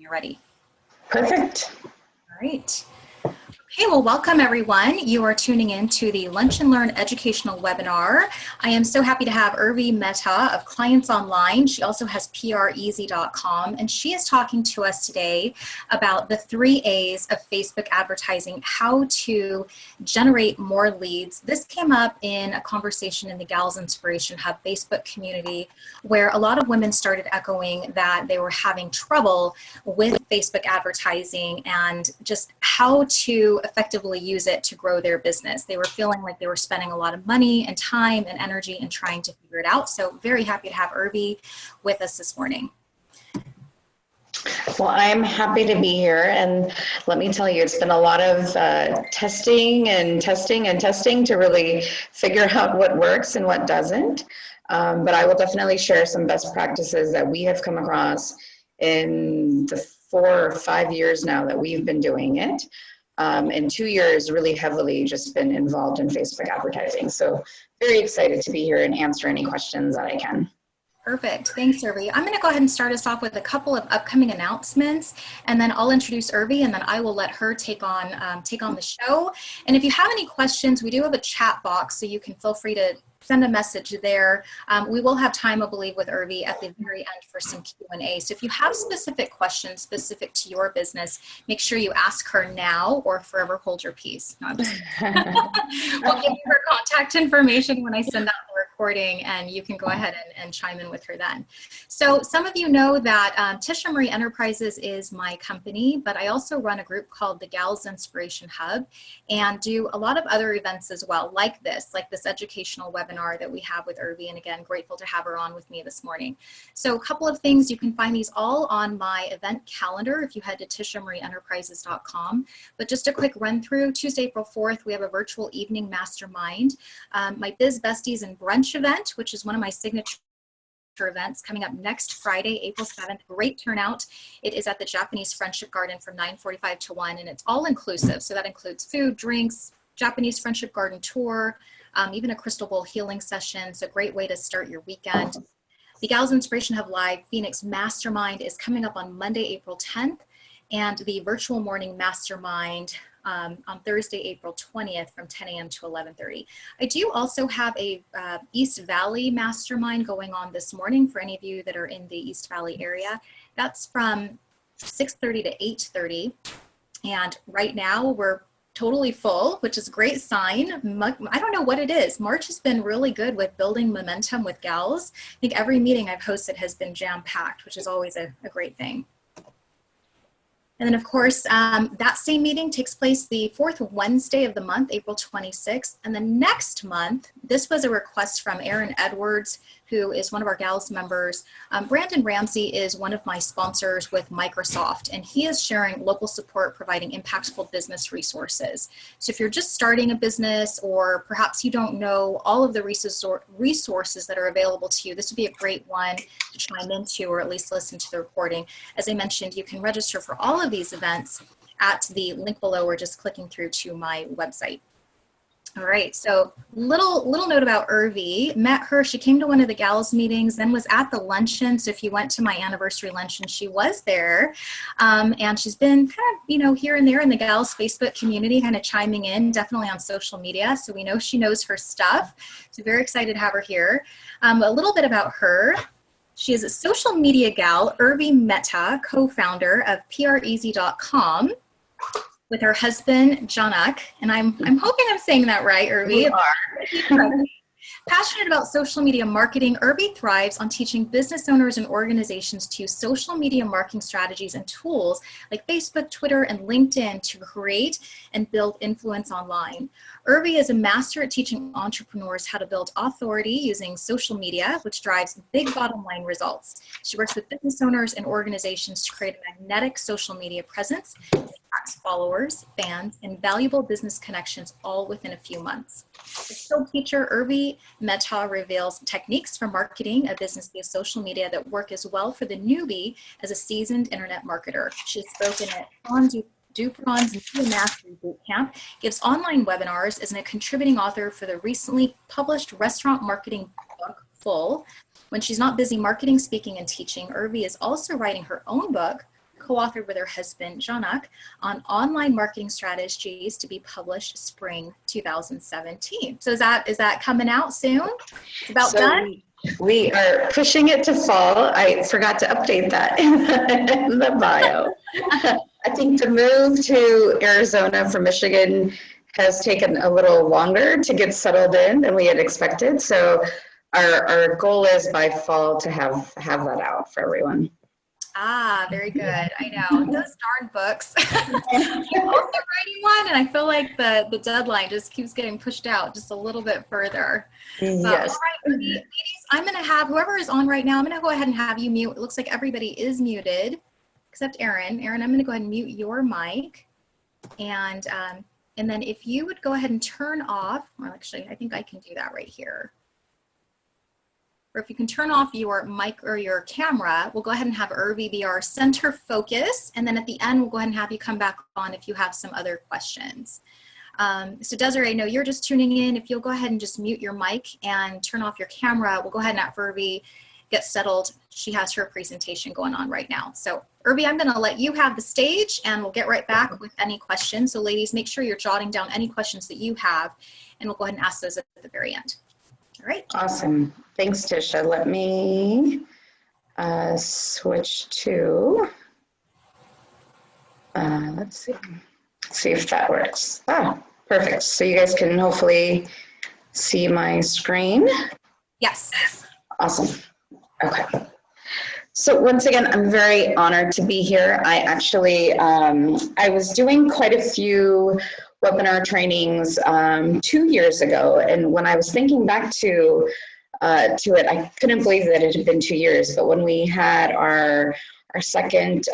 you're ready. Perfect. All right. Okay, well, welcome everyone. You are tuning in to the Lunch and Learn educational webinar. I am so happy to have Urvi Mehta of Clients Online. She also has preasy.com, and she is talking to us today about the 3 A's of Facebook advertising, how to generate more leads. This came up in a conversation in the Gals Inspiration Hub Facebook community, where a lot of women started echoing that they were having trouble with Facebook advertising and just how to effectively use it to grow their business. They were feeling like they were spending a lot of money and time and energy in trying to figure it out. So very happy to have Urvi with us this morning. Well, I'm happy to be here, and let me tell you, it's been a lot of testing to really figure out what works and what doesn't. But I will definitely share some best practices that we have come across in the 4 or 5 years now that we've been doing it. And 2 years really heavily just been involved in Facebook advertising. So very excited to be here and answer any questions that I can. Perfect. Thanks, Urvi. I'm going to go ahead and start us off with a couple of upcoming announcements, and then I'll introduce Urvi, and then I will let her take on the show. And if you have any questions, we do have a chat box, so you can feel free to send a message there. We will have time, I believe, with Urvi at the very end for some Q&A. So if you have specific questions specific to your business, make sure you ask her now or forever hold your peace. No, I'm just we'll give you her contact information when I send out the recording, and you can go ahead and chime in with her then. So some of you know that Tisha Marie Enterprises is my company, but I also run a group called the Gals Inspiration Hub and do a lot of other events as well, like this educational webinar that we have with Urvi, and again, grateful to have her on with me this morning. So a couple of things, you can find these all on my event calendar if you head to tishamarieNterprises.com. But just a quick run through, Tuesday, April 4th, we have a virtual evening mastermind. My Biz Besties and Brunch event, which is one of my signature events coming up next Friday, April 7th. Great turnout. It is at the Japanese Friendship Garden from 9:45 to 1, and it's all inclusive. So that includes food, drinks, Japanese Friendship Garden tour, even a crystal bowl healing session. So great way to start your weekend. The Gals Inspiration Hub Live Phoenix Mastermind is coming up on Monday, April 10th, and the virtual morning mastermind on Thursday, April 20th from 10 a.m. to 11:30. I do also have a East Valley mastermind going on this morning for any of you that are in the East Valley area. That's from 6:30 to 8:30. And right now we're totally full, which is a great sign. I don't know what it is. March has been really good with building momentum with gals. I think every meeting I've hosted has been jam-packed, which is always a great thing. And then, of course, that same meeting takes place the 4th Wednesday of the month, April 26th. And the next month, this was a request from Aaron Edwards, who is one of our Gals members. Brandon Ramsey is one of my sponsors with Microsoft, and he is sharing local support, providing impactful business resources. So if you're just starting a business, or perhaps you don't know all of the resources that are available to you, this would be a great one to chime into, or at least listen to the recording. As I mentioned, you can register for all of these events at the link below, or just clicking through to my website. All right, so little note about Urvi. Met her, she came to one of the Gals meetings, then was at the luncheon. So if you went to my anniversary luncheon, she was there. And she's been kind of, here and there in the Gals Facebook community, kind of chiming in, definitely on social media. So we know she knows her stuff. So very excited to have her here. A little bit about her. She is a social media gal, Urvi Mehta, co-founder of preasy.com. with her husband, Janak, and I'm hoping I'm saying that right, Urvi. You are. Passionate about social media marketing, Urvi thrives on teaching business owners and organizations to use social media marketing strategies and tools like Facebook, Twitter, and LinkedIn to create and build influence online. Urvi is a master at teaching entrepreneurs how to build authority using social media, which drives big bottom line results. She works with business owners and organizations to create a magnetic social media presence, attracts followers, fans, and valuable business connections all within a few months. The skilled teacher, Urvi Mehta, reveals techniques for marketing a business via social media that work as well for the newbie as a seasoned internet marketer. She has spoken at Dupron's Media Mastery Bootcamp, gives online webinars, is a contributing author for the recently published restaurant marketing book, Full. When she's not busy marketing, speaking, and teaching, Urvi is also writing her own book, co-authored with her husband, Janak, on online marketing strategies to be published spring 2017. So is that coming out soon? It's about done? We are pushing it to fall. I forgot to update that in the bio. I think the move to Arizona from Michigan has taken a little longer to get settled in than we had expected. So our goal is by fall to have that out for everyone. Ah, very good. I know, those darn books. I'm also writing one, and I feel like the deadline just keeps getting pushed out just a little bit further. Yes. All right, ladies, I'm going to have whoever is on right now, I'm going to go ahead and have you mute. It looks like everybody is muted except Erin. Erin, I'm going to go ahead and mute your mic. And then if you would go ahead and turn off, well, actually, I think I can do that right here. Or if you can turn off your mic or your camera, we'll go ahead and have Irvi be our center focus. And then at the end, we'll go ahead and have you come back on if you have some other questions. So Desiree, I know you're just tuning in. If you'll go ahead and just mute your mic and turn off your camera, we'll go ahead and have Irvi get settled. She has her presentation going on right now. So Irvi, I'm gonna let you have the stage and we'll get right back with any questions. So ladies, make sure you're jotting down any questions that you have and we'll go ahead and ask those at the very end. All right. Awesome. Thanks, Tisha. Let me switch to, let's see if that works. Ah, perfect. So you guys can hopefully see my screen. Yes. Awesome. Okay. So once again, I'm very honored to be here. I actually, I was doing quite a few webinar trainings 2 years ago. And when I was thinking back to it, I couldn't believe that it had been 2 years. But when we had our second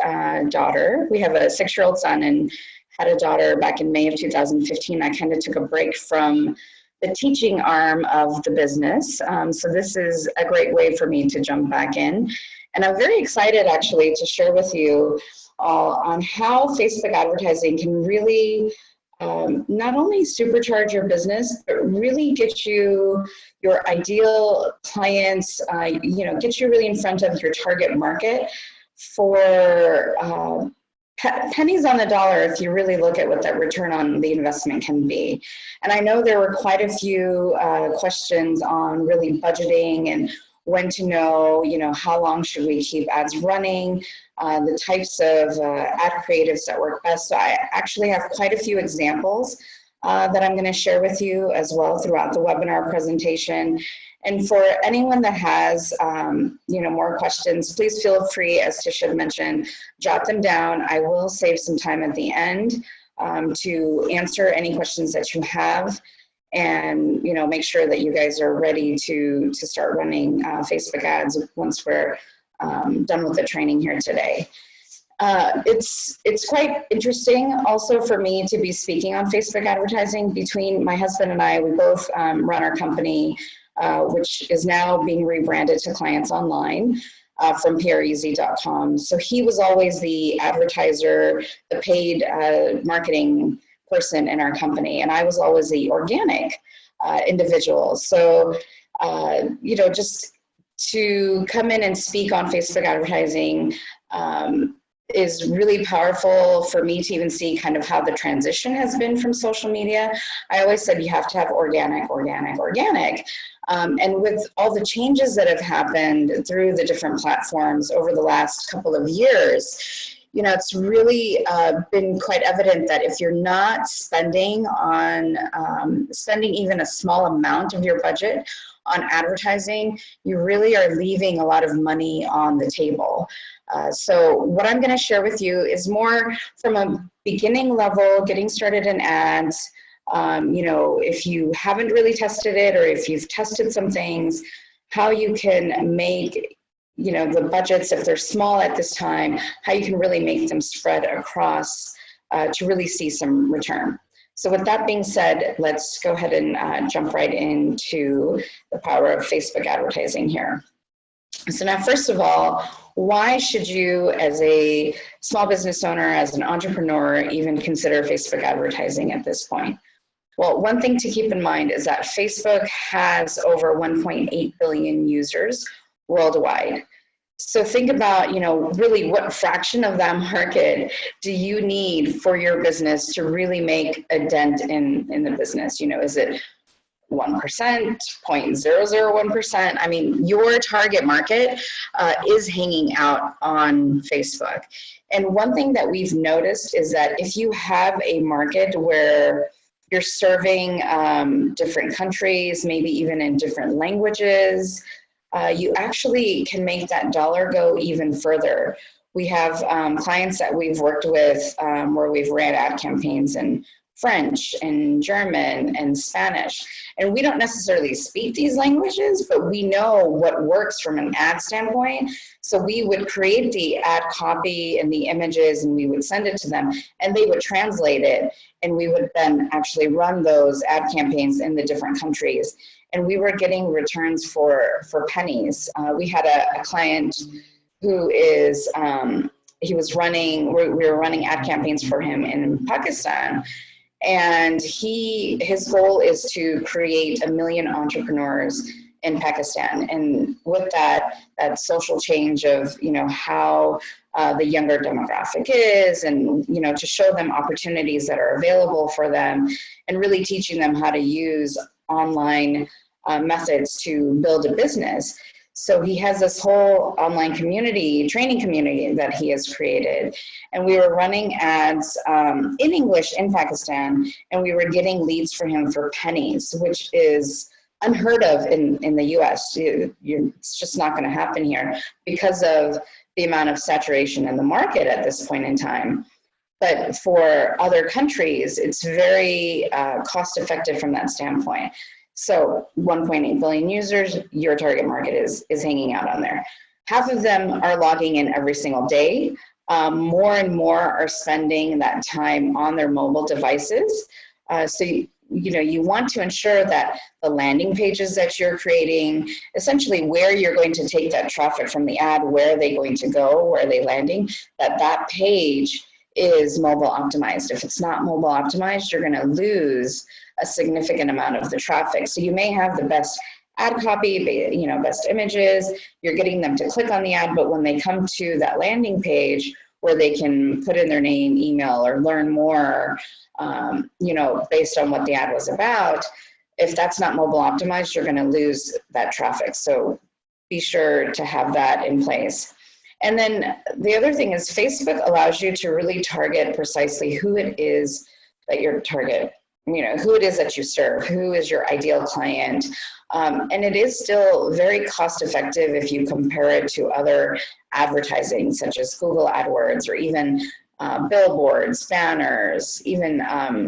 daughter, we have a 6-year-old son and had a daughter back in May of 2015, I kind of took a break from the teaching arm of the business. So this is a great way for me to jump back in. And I'm very excited actually to share with you all on how Facebook advertising can really not only supercharge your business, but really get you your ideal clients, get you really in front of your target market for pennies on the dollar if you really look at what that return on the investment can be. And I know there were quite a few questions on really budgeting and when to know, how long should we keep ads running, the types of ad creatives that work best. So I actually have quite a few examples that I'm going to share with you as well throughout the webinar presentation. And for anyone that has, more questions, please feel free, as Tisha mentioned, jot them down. I will save some time at the end to answer any questions that you have. And make sure that you guys are ready to start running Facebook ads once we're done with the training here today. It's quite interesting also for me to be speaking on Facebook advertising. Between my husband and I, we both run our company, which is now being rebranded to Clients Online from PREZ.com. So he was always the advertiser, the paid marketing person in our company, and I was always the organic individual. So, just to come in and speak on Facebook advertising is really powerful for me to even see kind of how the transition has been from social media. I always said you have to have organic. And with all the changes that have happened through the different platforms over the last couple of years, it's really been quite evident that if you're not spending even a small amount of your budget on advertising, you really are leaving a lot of money on the table. So what I'm going to share with you is more from a beginning level, getting started in ads. If you haven't really tested it, or if you've tested some things, how you can make the budgets, if they're small at this time, how you can really make them spread across to really see some return. So with that being said, let's go ahead and jump right into the power of Facebook advertising here. So now, first of all, why should you, as a small business owner, as an entrepreneur, even consider Facebook advertising at this point? Well, one thing to keep in mind is that Facebook has over 1.8 billion users worldwide. So think about, really what fraction of that market do you need for your business to really make a dent in the business? Is it 1%, 0.001%? I mean, your target market is hanging out on Facebook. And one thing that we've noticed is that if you have a market where you're serving different countries, maybe even in different languages, you actually can make that dollar go even further. We have clients that we've worked with where we've ran ad campaigns in French and German and Spanish. And we don't necessarily speak these languages, but we know what works from an ad standpoint. So we would create the ad copy and the images, and we would send it to them, and they would translate it. And we would then actually run those ad campaigns in the different countries. And we were getting returns for pennies. We had a client who is, we were running ad campaigns for him in Pakistan. And his goal is to create 1 million entrepreneurs in Pakistan. And with that social change of, how the younger demographic is, and, to show them opportunities that are available for them, and really teaching them how to use online methods to build a business. So he has this whole online training community that he has created. And we were running ads in English in Pakistan, and we were getting leads for him for pennies, which is unheard of in the US. It's just not going to happen here because of the amount of saturation in the market at this point in time. But for other countries, it's very cost effective from that standpoint. So 1.8 billion users, your target market is hanging out on there. Half of them are logging in every single day. More and more are spending that time on their mobile devices. So you want to ensure that the landing pages that you're creating, essentially where you're going to take that traffic from the ad, where are they going to go, where are they landing, that page is mobile optimized. If it's not mobile optimized, you're going to lose a significant amount of the traffic. So you may have the best ad copy, best images, you're getting them to click on the ad, but when they come to that landing page where they can put in their name, email, or learn more, based on what the ad was about, if that's not mobile optimized, you're going to lose that traffic. So be sure to have that in place. And then the other thing is Facebook allows you to really target precisely who it is that your target, who it is that you serve, who is your ideal client. And it is still very cost effective if you compare it to other advertising, such as Google AdWords, or even billboards, banners, even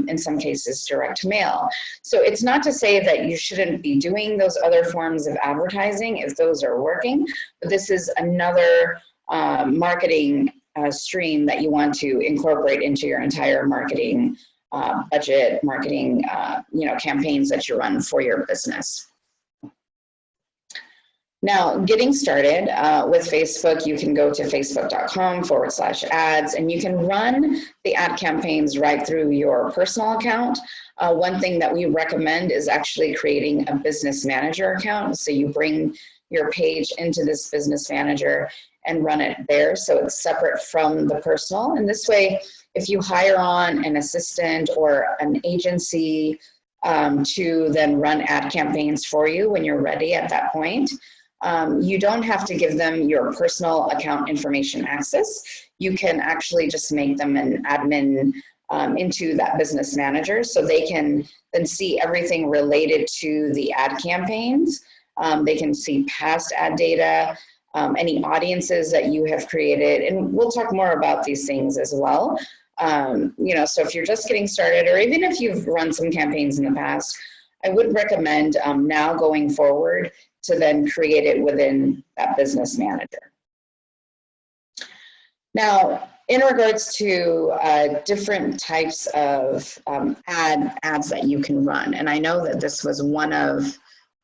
in some cases direct mail. So it's not to say that you shouldn't be doing those other forms of advertising if those are working, but this is another marketing stream that you want to incorporate into your entire marketing budget, marketing campaigns that you run for your business. Now, getting started with Facebook, you can go to facebook.com/ads, and you can run the ad campaigns right through your personal account. One thing that we recommend is actually creating a business manager account. So you bring your page into this business manager and run it there, so it's separate from the personal. And this way, if you hire on an assistant or an agency to then run ad campaigns for you when you're ready at that point, you don't have to give them your personal account information access. You can actually just make them an admin into that business manager, so they can then see everything related to the ad campaigns. They can see past ad data, any audiences that you have created, and we'll talk more about these things as well. So if you're just getting started, or even if you've run some campaigns in the past, I would recommend now going forward to then create it within that business manager. Now, in regards to different types of ads that you can run, and I know that this was one of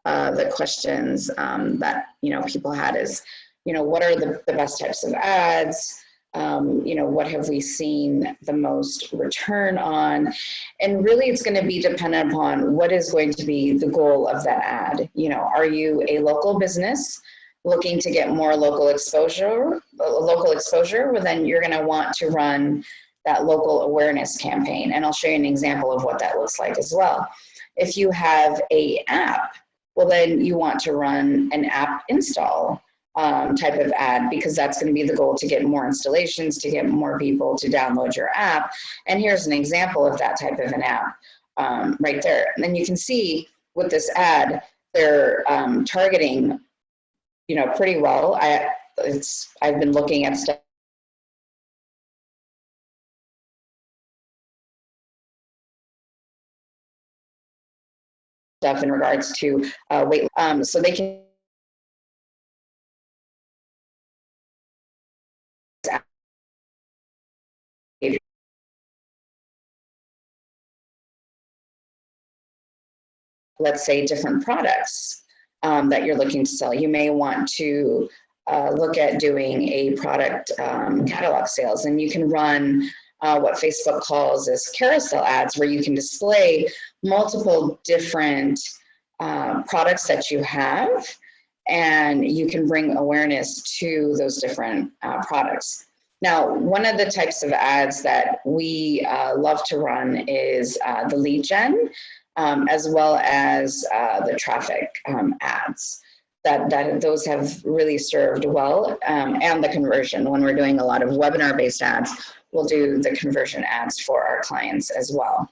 the questions that people had is, what are the best types of ads? What have we seen the most return on? And really it's going to be dependent upon what is going to be the goal of that ad. Are you a local business looking to get more local exposure, well, then you're going to want to run that local awareness campaign. And I'll show you an example of what that looks like as well. If you have an app, well, then you want to run an app install type of ad, because that's going to be the goal, to get more installations, to get more people to download your app. And here's an example of that type of an app right there. And then you can see with this ad, they're targeting, you know, pretty well. I've been looking at stuff in regards to weight, so they can let's say different products that you're looking to sell. You may want to look at doing a product catalog sales, and you can run what Facebook calls as carousel ads, where you can display multiple different products that you have, and you can bring awareness to those different products. Now, one of the types of ads that we love to run is the lead gen, as well as the traffic ads. Those have really served well, and the conversion. When we're doing a lot of webinar-based ads, we'll do the conversion ads for our clients as well.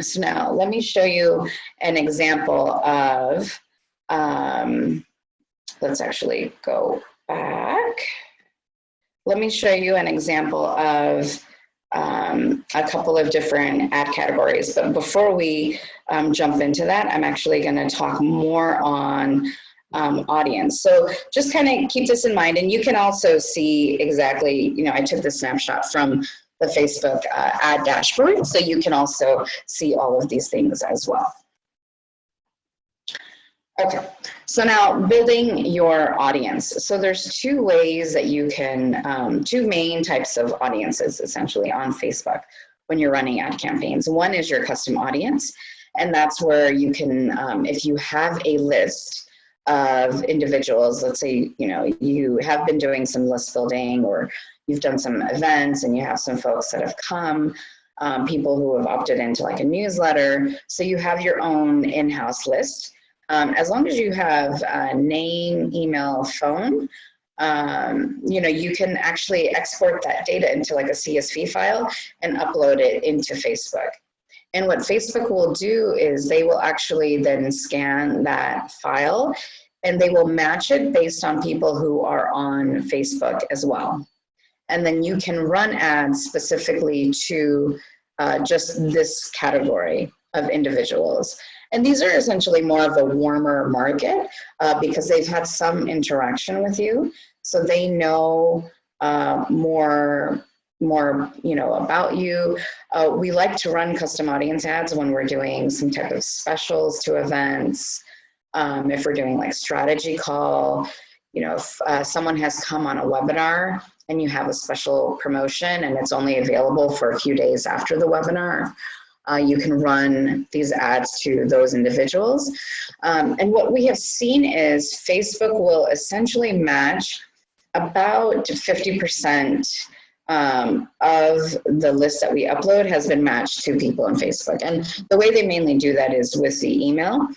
So now let me show you an example of, let's actually go back. Let me show you an example of a couple of different ad categories. But before we jump into that, I'm actually going to talk more on audience. So just kind of keep this in mind, and you can also see exactly, you know, I took the snapshot from the Facebook ad dashboard, so you can also see all of these things as well. Okay, so now building your audience. So there's two ways that you can, two main types of audiences essentially on Facebook when you're running ad campaigns. One is your custom audience, and that's where you can, if you have a list of individuals, let's say, you know, you have been doing some list building, or you've done some events and you have some folks that have come, people who have opted into like a newsletter. So you have your own in-house list. As long as you have a name, email, phone, you know, you can actually export that data into like a CSV file and upload it into Facebook. And what Facebook will do is they will actually then scan that file, and they will match it based on people who are on Facebook as well. And then you can run ads specifically to just this category of individuals. And these are essentially more of a warmer market because they've had some interaction with you, so they know more, you know, about you. We like to run custom audience ads when we're doing some type of specials to events. If we're doing like strategy call, you know, if someone has come on a webinar and you have a special promotion and it's only available for a few days after the webinar, you can run these ads to those individuals. And what we have seen is Facebook will essentially match about 50% of the list that we upload has been matched to people on Facebook. And the way they mainly do that is with the email.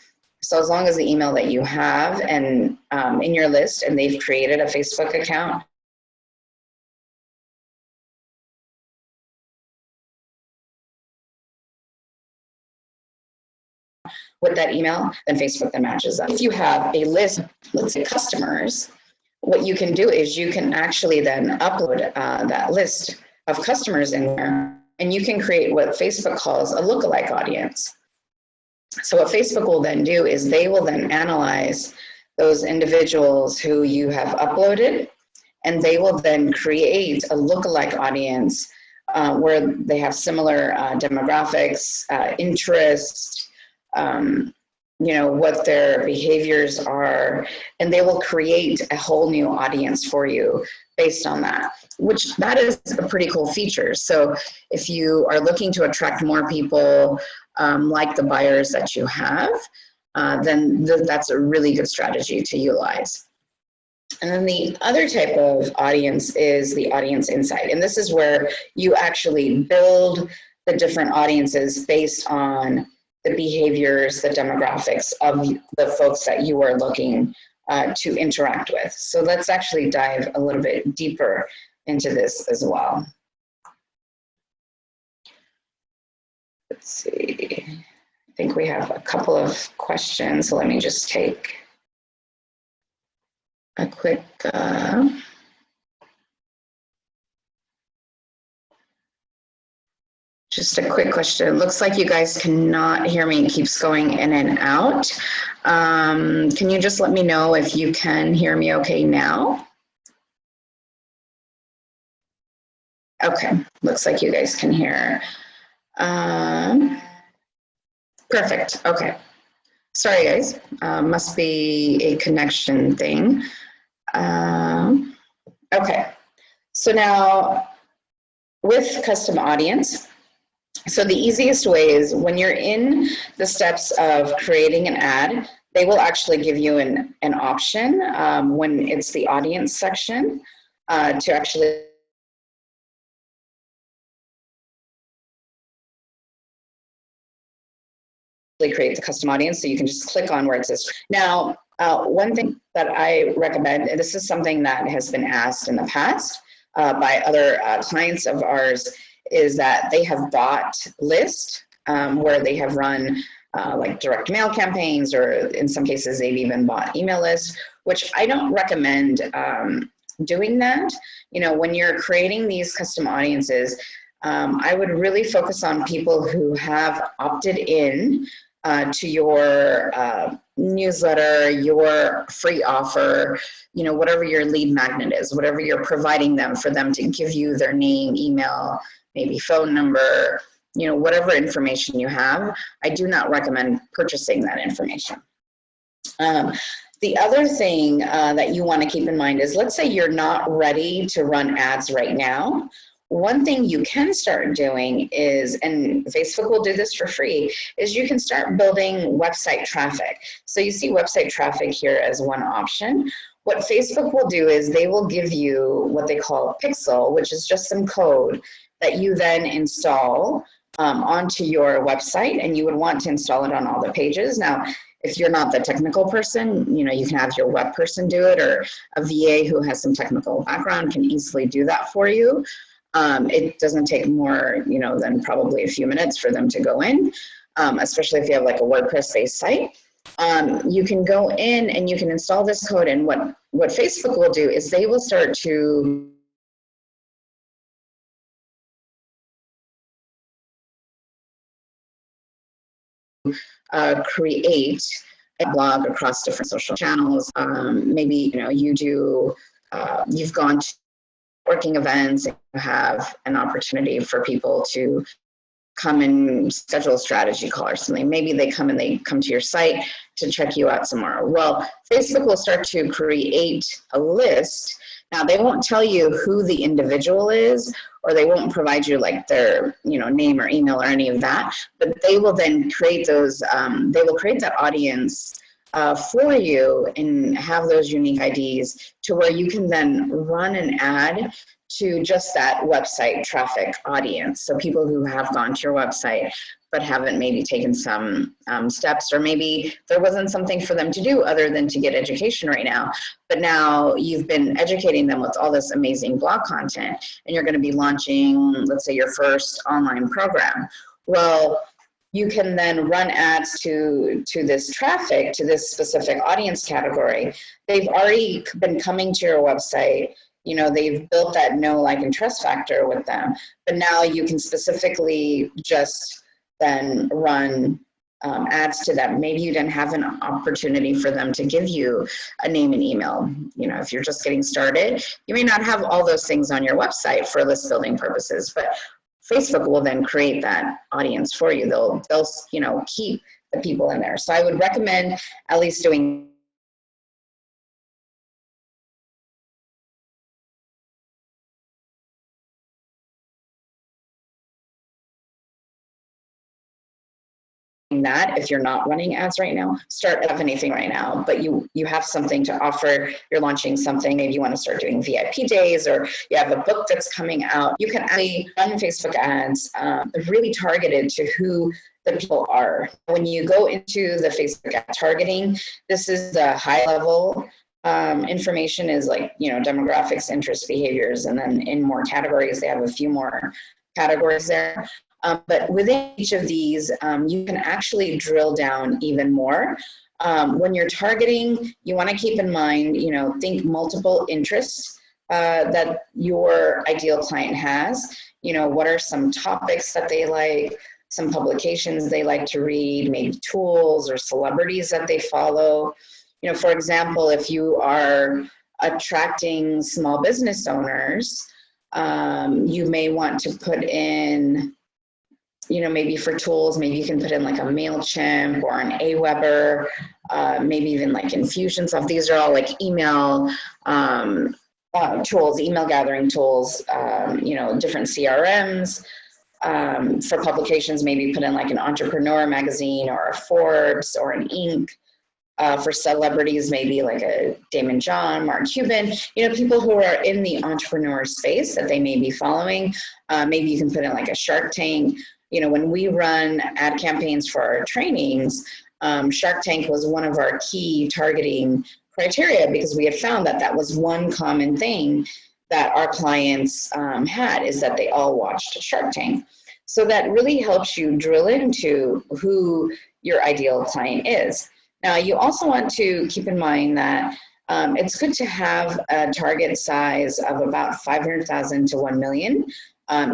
So as long as the email that you have and in your list, and they've created a Facebook account, with that email, then Facebook then matches up. If you have a list, let's say customers, what you can do is you can actually then upload that list of customers in there, and you can create what Facebook calls a lookalike audience. So what Facebook will then do is they will then analyze those individuals who you have uploaded, and they will then create a lookalike audience where they have similar demographics, interests, you know, what their behaviors are, and they will create a whole new audience for you based on that, which that is a pretty cool feature. So if you are looking to attract more people like the buyers that you have, then that's a really good strategy to utilize. And then the other type of audience is the audience insight. And this is where you actually build the different audiences based on the behaviors, the demographics of the folks that you are looking to interact with. So let's actually dive a little bit deeper into this as well. Let's see. I think we have a couple of questions. So let me just take a quick just a quick question. It looks like you guys cannot hear me. It keeps going in and out. Can you just let me know if you can hear me okay now? Okay, looks like you guys can hear. Perfect, okay. Sorry guys, must be a connection thing. Okay, so now with custom audience, so the easiest way is when you're in the steps of creating an ad, they will actually give you an option when it's the audience section to actually create the custom audience. So you can just click on where it says. Now, one thing that I recommend, and this is something that has been asked in the past by other clients of ours, is that they have bought lists where they have run like direct mail campaigns, or in some cases they've even bought email lists, which I don't recommend doing that. You know, when you're creating these custom audiences, I would really focus on people who have opted in to your newsletter, your free offer, you know, whatever your lead magnet is, whatever you're providing them for them to give you their name, email, maybe phone number, you know, whatever information you have. I do not recommend purchasing that information. The other thing that you want to keep in mind is, let's say you're not ready to run ads right now. One thing you can start doing is, and Facebook will do this for free, is you can start building website traffic. So you see website traffic here as one option. What Facebook will do is they will give you what they call a pixel, which is just some code that you then install onto your website, and you would want to install it on all the pages. Now, if you're not the technical person, you know, you can have your web person do it, or a VA who has some technical background can easily do that for you. It doesn't take more, you know, than probably a few minutes for them to go in, especially if you have like a WordPress-based site. You can go in and you can install this code, and what Facebook will do is they will start to create a blog across different social channels. Maybe, you know, you've gone to working events and you have an opportunity for people to come and schedule a strategy call or something. Maybe they come to your site to check you out some more. Well, Facebook will start to create a list. Now, they won't tell you who the individual is, or they won't provide you like their, you know, name or email or any of that, but they will then create those, they will create that audience for you and have those unique IDs to where you can then run an ad to just that website traffic audience. So people who have gone to your website but haven't maybe taken some steps, or maybe there wasn't something for them to do other than to get education right now. But now you've been educating them with all this amazing blog content, and you're going to be launching, let's say, your first online program. Well, you can then run ads to this traffic, to this specific audience category. They've already been coming to your website. You know, they've built that know, like, and trust factor with them. But now you can specifically just then run ads to them. Maybe you didn't have an opportunity for them to give you a name and email. You know, if you're just getting started, you may not have all those things on your website for list building purposes, but Facebook will then create that audience for you. They'll you know, keep the people in there. So I would recommend at least doing that, if you're not running ads right now, start of anything right now, but you have something to offer, you're launching something, maybe you want to start doing VIP days, or you have a book that's coming out, you can actually run Facebook ads really targeted to who the people are. When you go into the Facebook ad targeting, this is the high level information, is like, you know, demographics, interests, behaviors, and then in more categories, they have a few more categories there. But within each of these, you can actually drill down even more. When you're targeting, you want to keep in mind, you know, think multiple interests that your ideal client has. You know, what are some topics that they like, some publications they like to read, maybe tools or celebrities that they follow. You know, for example, if you are attracting small business owners, you may want to put in, you know, maybe for tools, maybe you can put in like a MailChimp or an Aweber, maybe even like Infusionsoft. These are all like email tools, email gathering tools, you know, different CRMs. For publications, maybe put in like an Entrepreneur magazine or a Forbes or an Inc. For celebrities, maybe like a Damon John, Mark Cuban, you know, people who are in the entrepreneur space that they may be following. Maybe you can put in like a Shark Tank. You know, when we run ad campaigns for our trainings, Shark Tank was one of our key targeting criteria, because we had found that that was one common thing that our clients had, is that they all watched Shark Tank. So that really helps you drill into who your ideal client is. Now, you also want to keep in mind that it's good to have a target size of about 500,000 to 1 million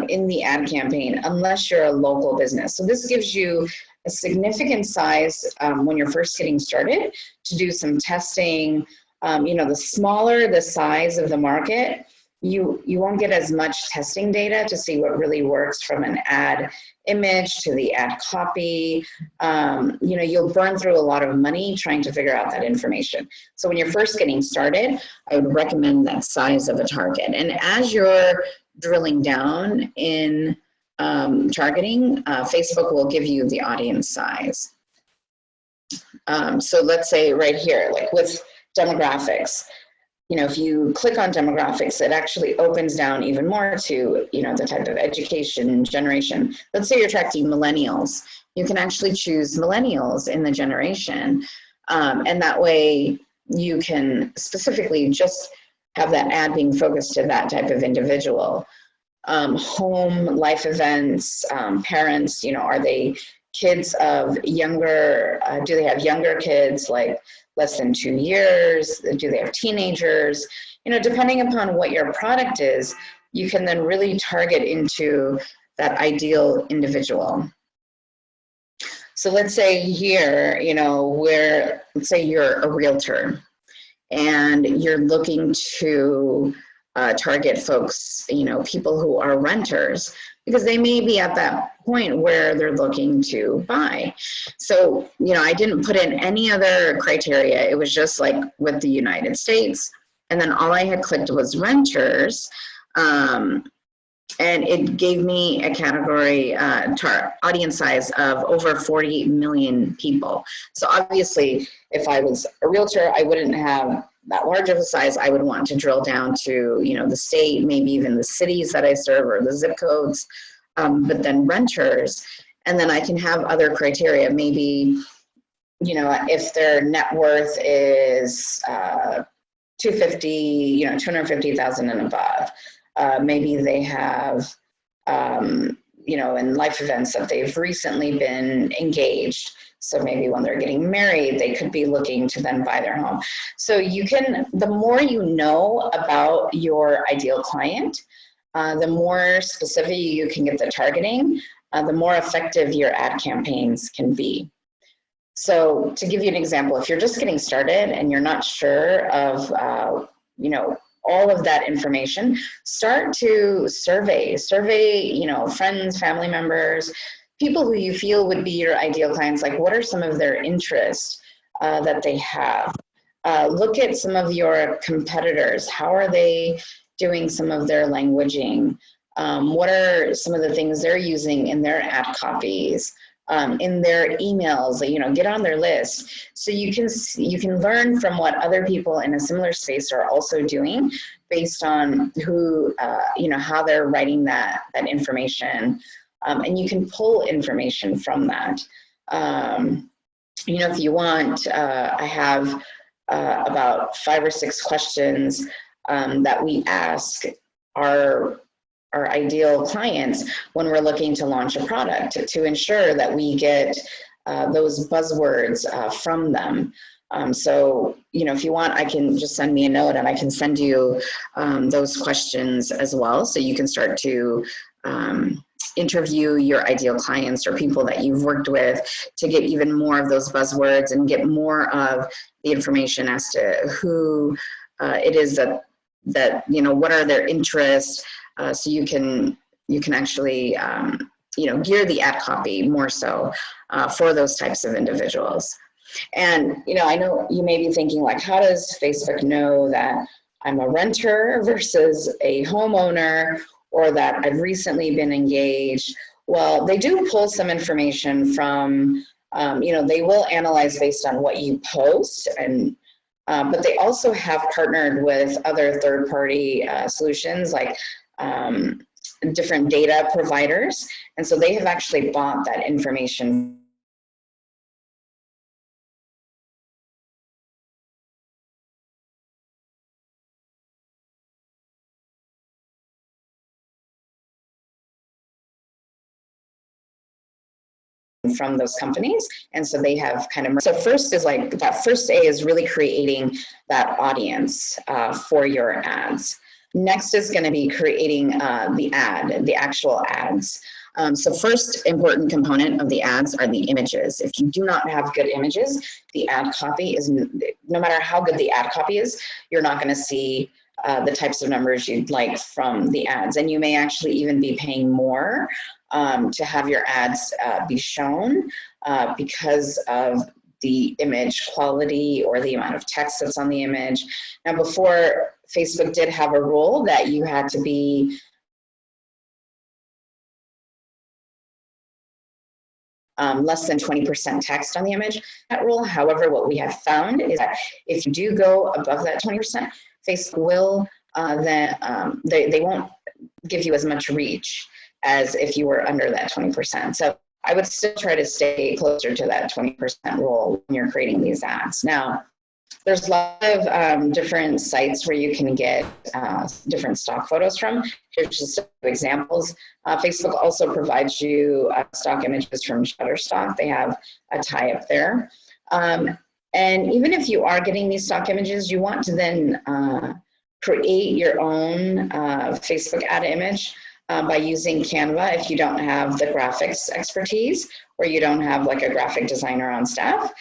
in the ad campaign, unless you're a local business. So this gives you a significant size when you're first getting started to do some testing. You know, the smaller the size of the market, you won't get as much testing data to see what really works, from an ad image to the ad copy. You know, you'll burn through a lot of money trying to figure out that information. So when you're first getting started, I would recommend that size of a target. And as you're drilling down in targeting, Facebook will give you the audience size. So let's say right here, like with demographics, you know, if you click on demographics, it actually opens down even more to, you know, the type of education generation. Let's say you're attracting millennials. You can actually choose millennials in the generation. And that way you can specifically just have that ad being focused to that type of individual. Home, life events, parents, you know, are they kids of younger, do they have younger kids, like less than 2 years? Do they have teenagers? You know, depending upon what your product is, you can then really target into that ideal individual. So let's say here, you know, let's say you're a realtor and you're looking to target folks, you know, people who are renters, because they may be at that point where they're looking to buy. So, you know, I didn't put in any other criteria. It was just like with the United States. And then all I had clicked was renters. And it gave me a category audience size of over 40 million people. So obviously, if I was a realtor, I wouldn't have that large of a size. I would want to drill down to, you know, the state, maybe even the cities that I serve or the zip codes, but then renters. And then I can have other criteria. Maybe, you know, if their net worth is 250,000 and above. Maybe they have, you know, in life events that they've recently been engaged. So maybe when they're getting married, they could be looking to then buy their home. So you can, the more you know about your ideal client, the more specific you can get the targeting, the more effective your ad campaigns can be. So to give you an example, if you're just getting started and you're not sure of, you know, all of that information, start to survey, you know, friends, family members, people who you feel would be your ideal clients. Like, what are some of their interests that they have? Look at some of your competitors. How are they doing some of their languaging? What are some of the things they're using in their ad copies? in their emails, you know, get on their list. So you can learn from what other people in a similar space are also doing based on who, you know, how they're writing that information. And you can pull information from that. You know, if you want, I have about 5 or 6 questions that we ask our ideal clients when we're looking to launch a product to ensure that we get those buzzwords from them. So, you know, if you want, I can just send me a note and I can send you those questions as well. So you can start to interview your ideal clients or people that you've worked with to get even more of those buzzwords and get more of the information as to who it is that, you know, what are their interests, so you can actually, you know, gear the ad copy more so for those types of individuals. And, you know, I know you may be thinking, like, how does Facebook know that I'm a renter versus a homeowner, or that I've recently been engaged? Well, they do pull some information from, you know, they will analyze based on what you post, and but they also have partnered with other third-party solutions, like different data providers. And so they have actually bought that information from those companies. And so they have kind of, so first is like, that first A is really creating that audience for your ads. Next is going to be creating the actual ads. So first important component of the ads are the images. If you do not have good images, the ad copy is, no matter how good the ad copy is, you're not going to see the types of numbers you'd like from the ads. And you may actually even be paying more to have your ads be shown because of the image quality or the amount of text that's on the image. Now, before, Facebook did have a rule that you had to be less than 20% text on the image. That rule, however, what we have found is that if you do go above that 20%, Facebook will then they won't give you as much reach as if you were under that 20%. So I would still try to stay closer to that 20% rule when you're creating these ads. Now, there's a lot of different sites where you can get different stock photos from. Here's just a few examples. Facebook also provides you stock images from Shutterstock. They have a tie-up there. And even if you are getting these stock images, you want to then create your own Facebook ad image by using Canva if you don't have the graphics expertise or you don't have like a graphic designer on staff.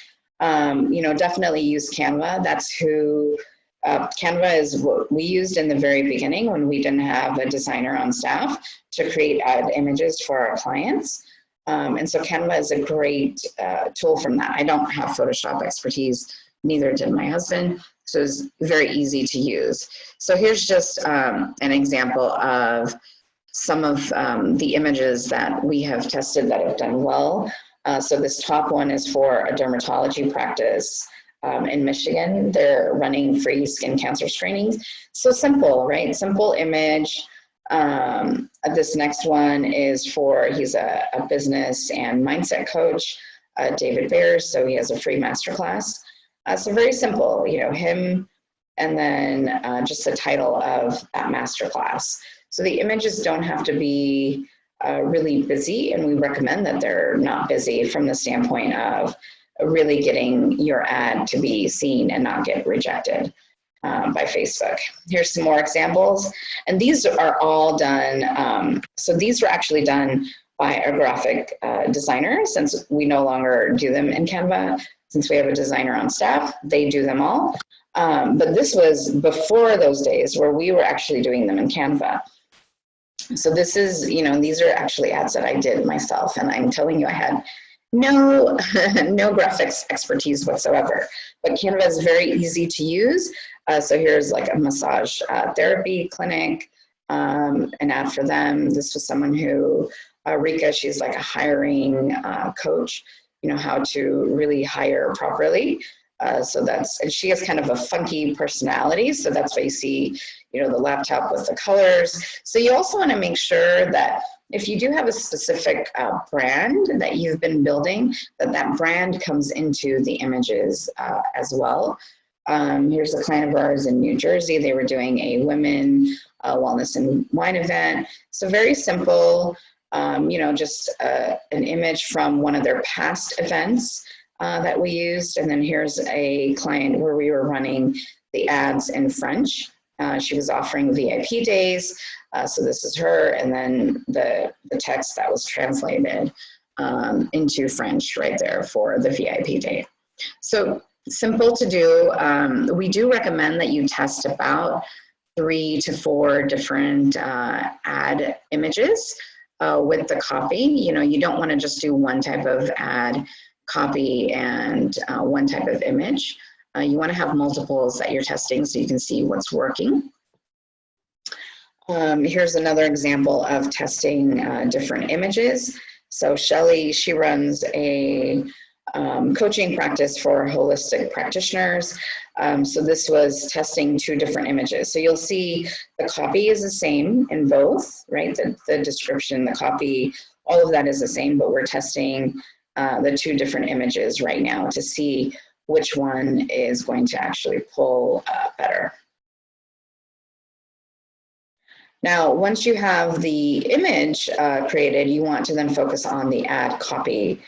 You know, definitely use Canva. That's who, Canva is what we used in the very beginning when we didn't have a designer on staff to create ad images for our clients. And so Canva is a great tool from that. I don't have Photoshop expertise, neither did my husband, so it's very easy to use. So here's just an example of some of the images that we have tested that have done well. So this top one is for a dermatology practice in Michigan. They're running free skin cancer screenings. So simple, right? Simple image. This next one is for, he's a business and mindset coach, David Bears. So he has a free masterclass. So very simple, you know, him, and then just the title of that masterclass. So the images don't have to be really busy, and we recommend that they're not busy from the standpoint of really getting your ad to be seen and not get rejected by Facebook. Here's some more examples, and these are all done, so these were actually done by a graphic designer, since we no longer do them in Canva. Since we have a designer on staff, they do them all. But this was before those days where we were actually doing them in Canva. So this is, you know, these are actually ads that I did myself, and I'm telling you, I had no graphics expertise whatsoever. But Canva is very easy to use. So here's like a massage therapy clinic. an ad for them. This was someone who, Rika, she's like a hiring coach, you know, how to really hire properly. So that's, and she has kind of a funky personality. So that's why you see, you know, the laptop with the colors. So you also want to make sure that if you do have a specific brand that you've been building, that brand comes into the images as well. Here's a client of ours in New Jersey. They were doing a women wellness and wine event. So very simple, you know, just an image from one of their past events that we used. And then here's a client where we were running the ads in French. She was offering VIP days. So this is her, and then the text that was translated into French right there for the VIP day. So simple to do. We do recommend that you test about 3 to 4 different ad images with the copy. You know, you don't want to just do one type of ad copy and one type of image. You want to have multiples that you're testing so you can see what's working. Here's another example of testing different images. So Shelly, she runs a coaching practice for holistic practitioners. So this was testing 2 different images. So you'll see the copy is the same in both, right? The description, the copy, all of that is the same, but we're testing the 2 different images right now to see which one is going to actually pull better. Now, once you have the image created, you want to then focus on the ad copy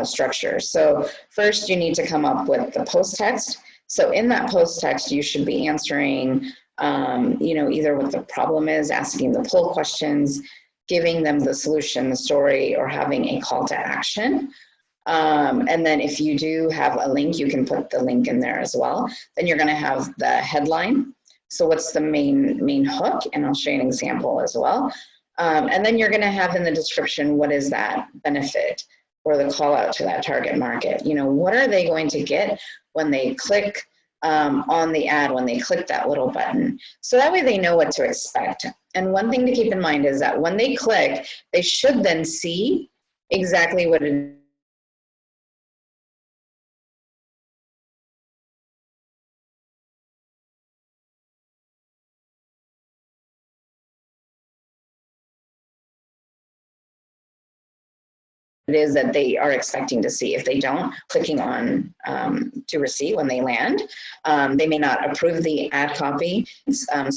structure. So first you need to come up with the post text. So in that post text, you should be answering, you know, either what the problem is, asking the poll questions, giving them the solution, the story, or having a call to action. And then if you do have a link, you can put the link in there as well. Then you're going to have the headline. So what's the main hook? And I'll show you an example as well. And then you're going to have in the description, what is that benefit or the call out to that target market? You know, what are they going to get when they click on the ad, when they click that little button? So that way they know what to expect. And one thing to keep in mind is that when they click, they should then see exactly what it is that they are expecting to see. If they don't, clicking on to receive when they land, they may not approve the ad copy. So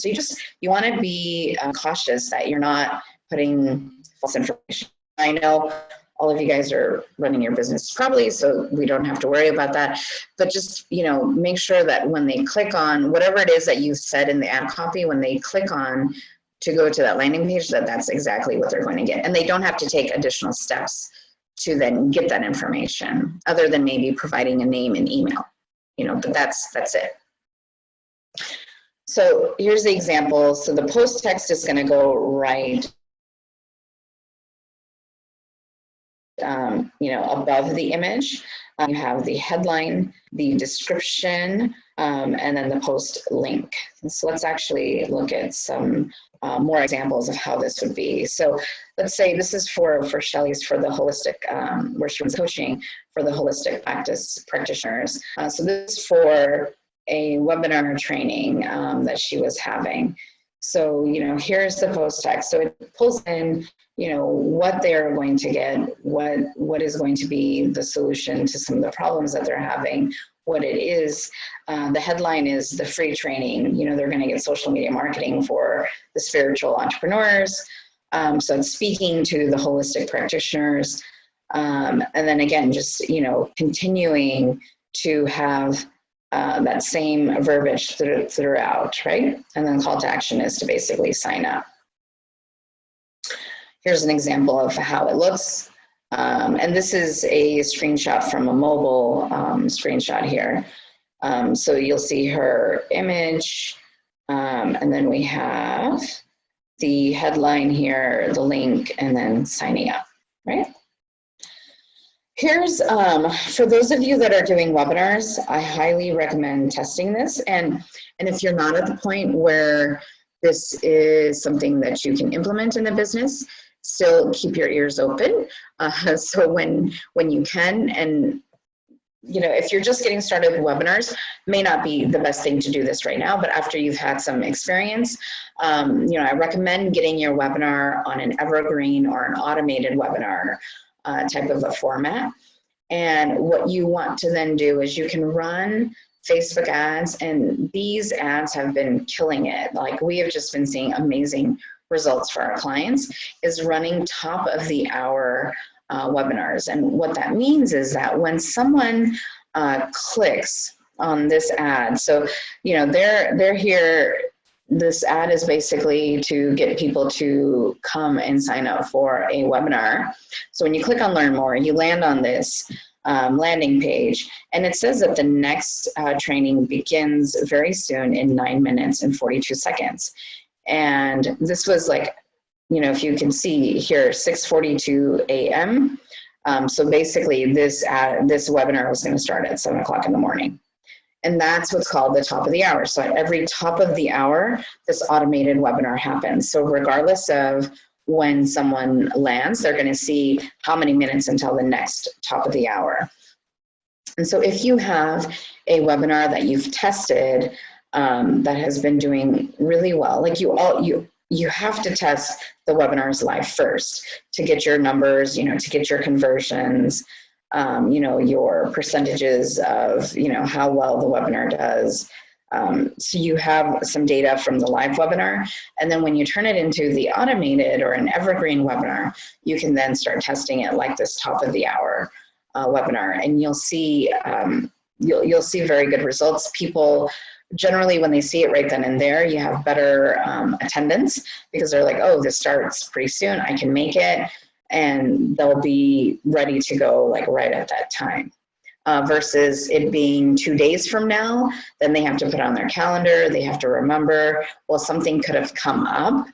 you want to be cautious that you're not putting false information. I know all of you guys are running your business probably, so we don't have to worry about that. But just, you know, make sure that when they click on whatever it is that you said in the ad copy, when they click on to go to that landing page, that's exactly what they're going to get. And they don't have to take additional steps to then get that information, other than maybe providing a name and email, you know, but that's it. So here's the example. So the post text is going to go right, you know, above the image. You have the headline, the description, and then the post link. And so let's actually look at some more examples of how this would be. So let's say this is for Shelly's, for the holistic, where she was coaching for the holistic practitioners. So this is for a webinar training that she was having. So, you know, here's the post text. So it pulls in, you know, what they're going to get, what is going to be the solution to some of the problems that they're having, what it is. The headline is the free training. You know, they're going to get social media marketing for the spiritual entrepreneurs. So it's speaking to the holistic practitioners. And then again, just, you know, continuing to have that same verbiage throughout, right? And then call to action is to basically sign up. Here's an example of how it looks. And this is a screenshot from a mobile screenshot here. So you'll see her image, and then we have the headline here, the link, and then signing up, right? Here's, for those of you that are doing webinars, I highly recommend testing this. And if you're not at the point where this is something that you can implement in the business. Still keep your ears open. So when you can, and if you're just getting started with webinars, may not be the best thing to do this right now, but after you've had some experience, I recommend getting your webinar on an evergreen or an automated webinar type of a format. And what you want to then do is you can run Facebook ads, and these ads have been killing it. Like, we have just been seeing amazing results for our clients, is running top of the hour webinars. And what that means is that when someone clicks on this ad, so they're here, this ad is basically to get people to come and sign up for a webinar. So when you click on learn more, you land on this landing page, and it says that the next training begins very soon in 9 minutes and 42 seconds. And this was like, if you can see here, 6:42 a.m. So basically this webinar was going to start at 7 o'clock in the morning. And that's what's called the top of the hour. So at every top of the hour, this automated webinar happens. So regardless of when someone lands, they're going to see how many minutes until the next top of the hour. And so if you have a webinar that you've tested that has been doing really well, like you have to test the webinars live first to get your numbers, to get your conversions, your percentages of, how well the webinar does. So you have some data from the live webinar, and then when you turn it into the automated or an evergreen webinar, you can then start testing it like this top of the hour webinar, and you'll see you'll see very good results. People generally, when they see it right then and there, you have better attendance, because they're like, oh, this starts pretty soon, I can make it, and they'll be ready to go like right at that time. Versus it being 2 days from now, then they have to put on their calendar, they have to remember, well, something could have come up,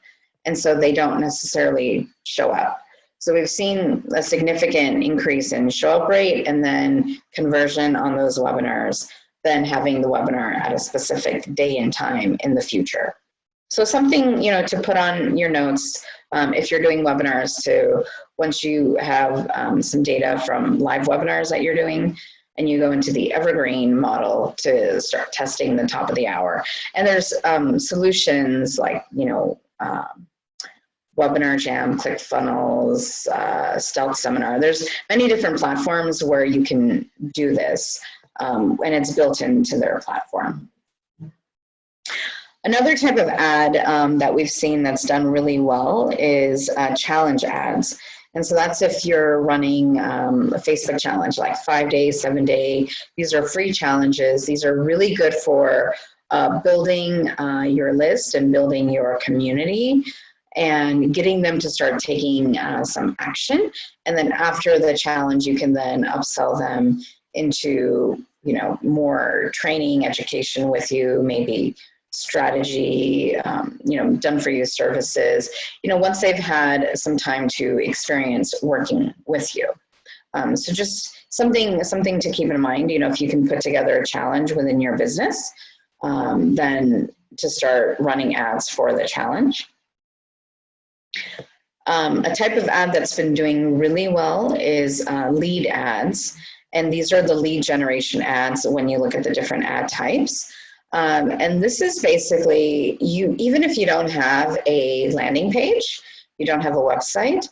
and so they don't necessarily show up. So we've seen a significant increase in show up rate and then conversion on those webinars, then having the webinar at a specific day and time in the future. So something, to put on your notes if you're doing webinars, to once you have some data from live webinars that you're doing, and you go into the evergreen model to start testing the top of the hour. And there's solutions like, Webinar Jam, ClickFunnels, Stealth Seminar. There's many different platforms where you can do this, and it's built into their platform. Another type of ad that we've seen that's done really well is challenge ads. And so that's if you're running a Facebook challenge, like 5 day, 7 day. These are free challenges. These are really good for building your list and building your community and getting them to start taking some action. And then after the challenge, you can then upsell them into, more training, education with you, maybe strategy, done for you services, once they've had some time to experience working with you. So just something to keep in mind, if you can put together a challenge within your business, then to start running ads for the challenge. A type of ad that's been doing really well is lead ads. And these are the lead generation ads when you look at the different ad types. And this is basically, even if you don't have a landing page, you don't have a website,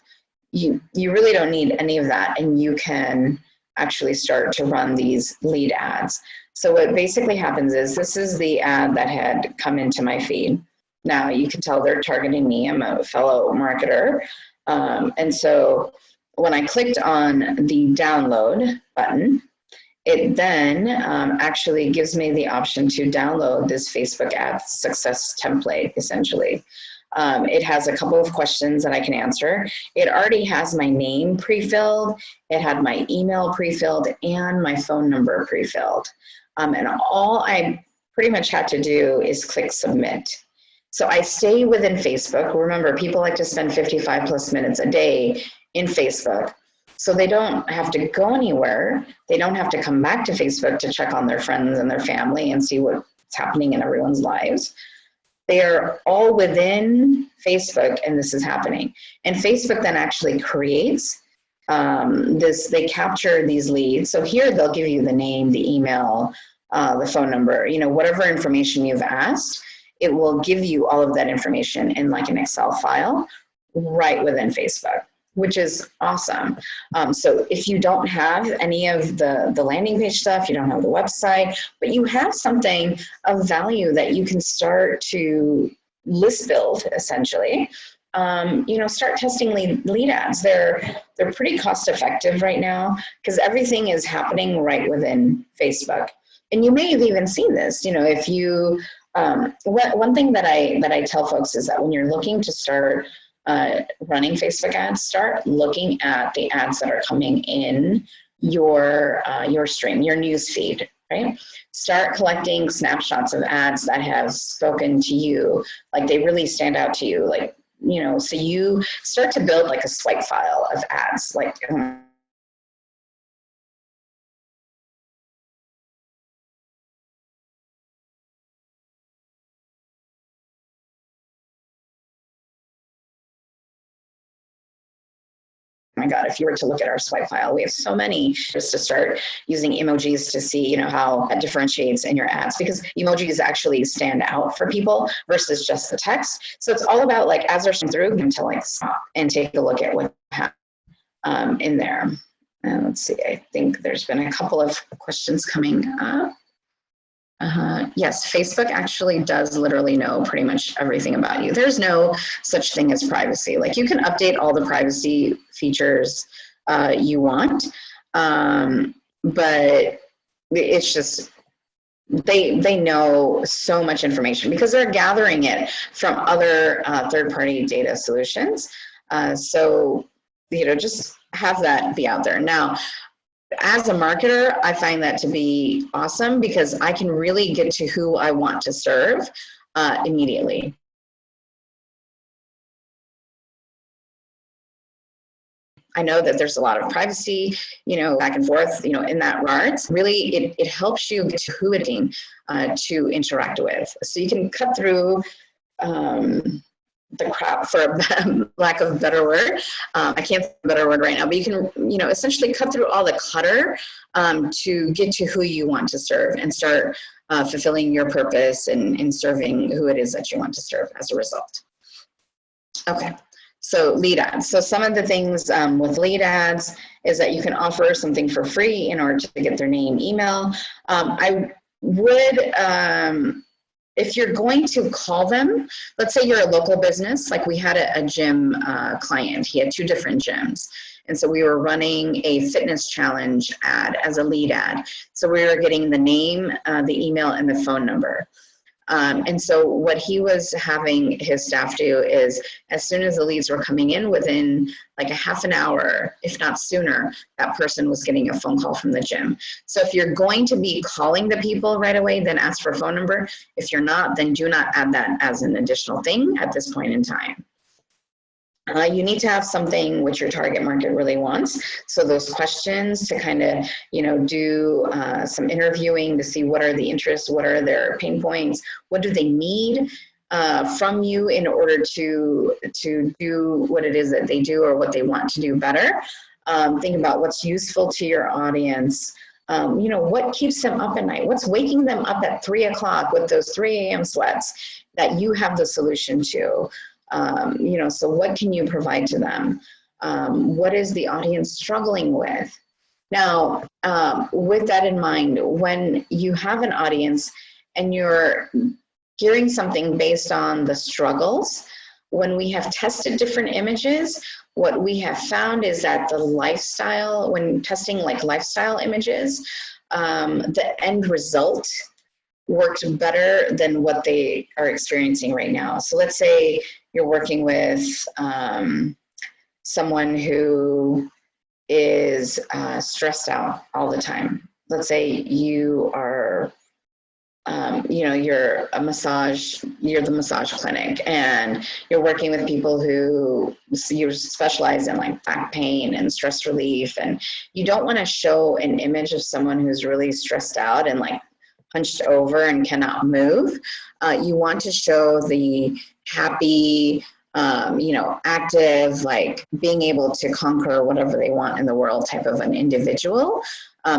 you really don't need any of that, and you can actually start to run these lead ads. So what basically happens is, this is the ad that had come into my feed. Now you can tell they're targeting me. I'm a fellow marketer. And so when I clicked on the download button, it then actually gives me the option to download this Facebook ad success template, essentially. It has a couple of questions that I can answer. It already has my name pre-filled, it had my email pre-filled, and my phone number pre-filled. And all I pretty much had to do is click submit. So I stay within Facebook. Remember, people like to spend 55 plus minutes a day in Facebook. So they don't have to go anywhere. They don't have to come back to Facebook to check on their friends and their family and see what's happening in everyone's lives. They are all within Facebook, and this is happening. And Facebook then actually creates they capture these leads. So here they'll give you the name, the email, the phone number, whatever information you've asked, it will give you all of that information in like an Excel file right within Facebook, which is awesome. So if you don't have any of the landing page stuff, you don't have the website, but you have something of value that you can start to list build essentially, start testing lead ads. They're pretty cost effective right now because everything is happening right within Facebook. And you may have even seen this, if you, one thing that I tell folks is that when you're looking to start running Facebook ads, start looking at the ads that are coming in your stream, your news feed, right? Start collecting snapshots of ads that have spoken to you, like they really stand out to you, like, so you start to build like a swipe file of ads, like, my God, if you were to look at our swipe file, we have so many, just to start using emojis to see, how that differentiates in your ads, because emojis actually stand out for people versus just the text. So it's all about like, as they're going through, them to like stop and take a look at what happened in there. And let's see, I think there's been a couple of questions coming up. Yes, Facebook actually does literally know pretty much everything about you. There's no such thing as privacy. Like, you can update all the privacy features you want, but it's just, they know so much information because they're gathering it from other third-party data solutions. So, just have that be out there. Now, as a marketer, I find that to be awesome because I can really get to who I want to serve immediately. I know that there's a lot of privacy, back and forth, in that regards. Really, it helps you get to who it is to interact with. So you can cut through the crap, for lack of a better word. I can't think of a better word right now, but you can, essentially cut through all the clutter to get to who you want to serve and start fulfilling your purpose and serving who it is that you want to serve as a result. Okay, so lead ads. So some of the things with lead ads is that you can offer something for free in order to get their name, email. I would, if you're going to call them, let's say you're a local business, like we had a gym client, he had 2 different gyms. And so we were running a fitness challenge ad as a lead ad. So we were getting the name, the email, and the phone number. And so what he was having his staff do is, as soon as the leads were coming in, within like a half an hour, if not sooner, that person was getting a phone call from the gym. So if you're going to be calling the people right away, then ask for a phone number. If you're not, then do not add that as an additional thing at this point in time. You need to have something which your target market really wants. So those questions to kind of, do some interviewing to see what are the interests, what are their pain points, what do they need from you in order to do what it is that they do or what they want to do better. Think about what's useful to your audience. What keeps them up at night? What's waking them up at 3 o'clock with those 3 a.m. sweats that you have the solution to? So what can you provide to them? What is the audience struggling with? Now, with that in mind, when you have an audience and you're gearing something based on the struggles, when we have tested different images, what we have found is that the lifestyle, when testing like lifestyle images, the end result worked better than what they are experiencing right now. So let's say you're working with someone who is stressed out all the time. Let's say you are, you're the massage clinic, and you're working with people who you specialize in like back pain and stress relief, and you don't want to show an image of someone who's really stressed out and like hunched over and cannot move. You want to show the happy, active, like being able to conquer whatever they want in the world type of an individual,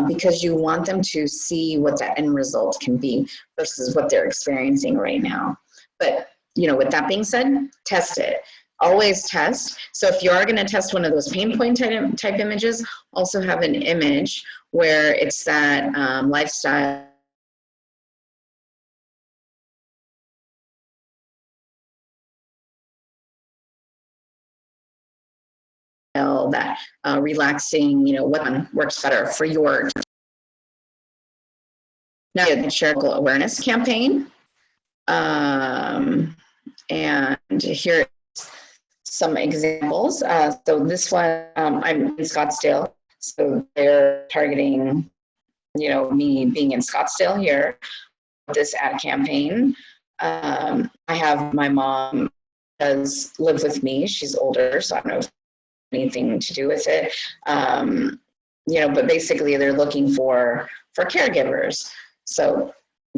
because you want them to see what the end result can be versus what they're experiencing right now. But, with that being said, test it. Always test. So if you are going to test one of those pain point type images, also have an image where it's that lifestyle that relaxing, what one works better for your. Now, the charitable awareness campaign. And here are some examples. So this one, I'm in Scottsdale. So they're targeting, me being in Scottsdale here. This ad campaign. I have my mom does live with me. She's older, so I don't know if anything to do with it. But basically they're looking for caregivers. So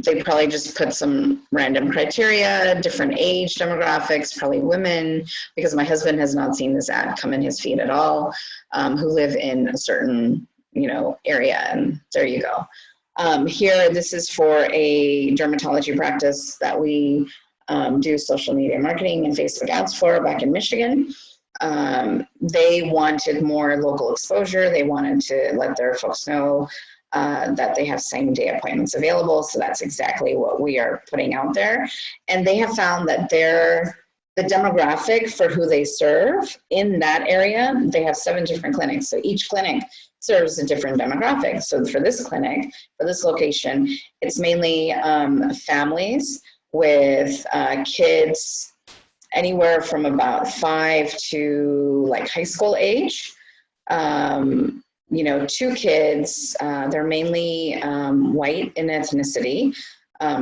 they probably just put some random criteria, different age demographics, probably women, because my husband has not seen this ad come in his feed at all, who live in a certain, area, and there you go. Here, this is for a dermatology practice that we do social media marketing and Facebook ads for back in Michigan. They wanted more local exposure. They wanted to let their folks know that they have same-day appointments available. So that's exactly what we are putting out there. And they have found that the demographic for who they serve in that area, they have 7 different clinics. So each clinic serves a different demographic. So for this clinic, for this location, it's mainly families with kids anywhere from about 5 to like high school age. 2 kids, they're mainly white in ethnicity.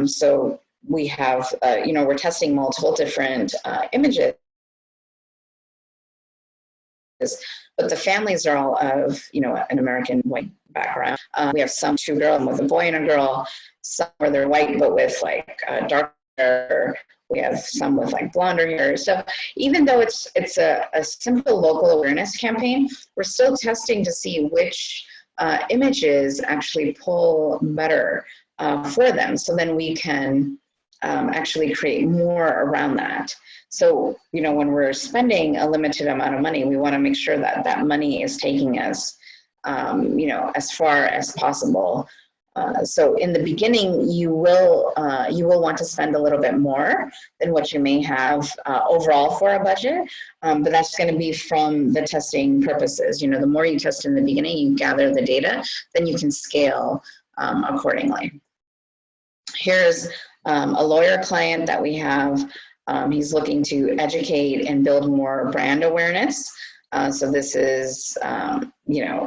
So we have, we're testing multiple different images, but the families are all of, an American white background. We have some 2 girls with a boy and a girl, some where they're white, but with like dark hair. We have some with like blonder hair. So even though it's a simple local awareness campaign, we're still testing to see which images actually pull better for them. So then we can actually create more around that. So, when we're spending a limited amount of money, we want to make sure that that money is taking us, as far as possible. So in the beginning, you will want to spend a little bit more than what you may have overall for a budget, but that's going to be from the testing purposes. The more you test in the beginning, you gather the data, then you can scale accordingly. Here's a lawyer client that we have. He's looking to educate and build more brand awareness. So this is,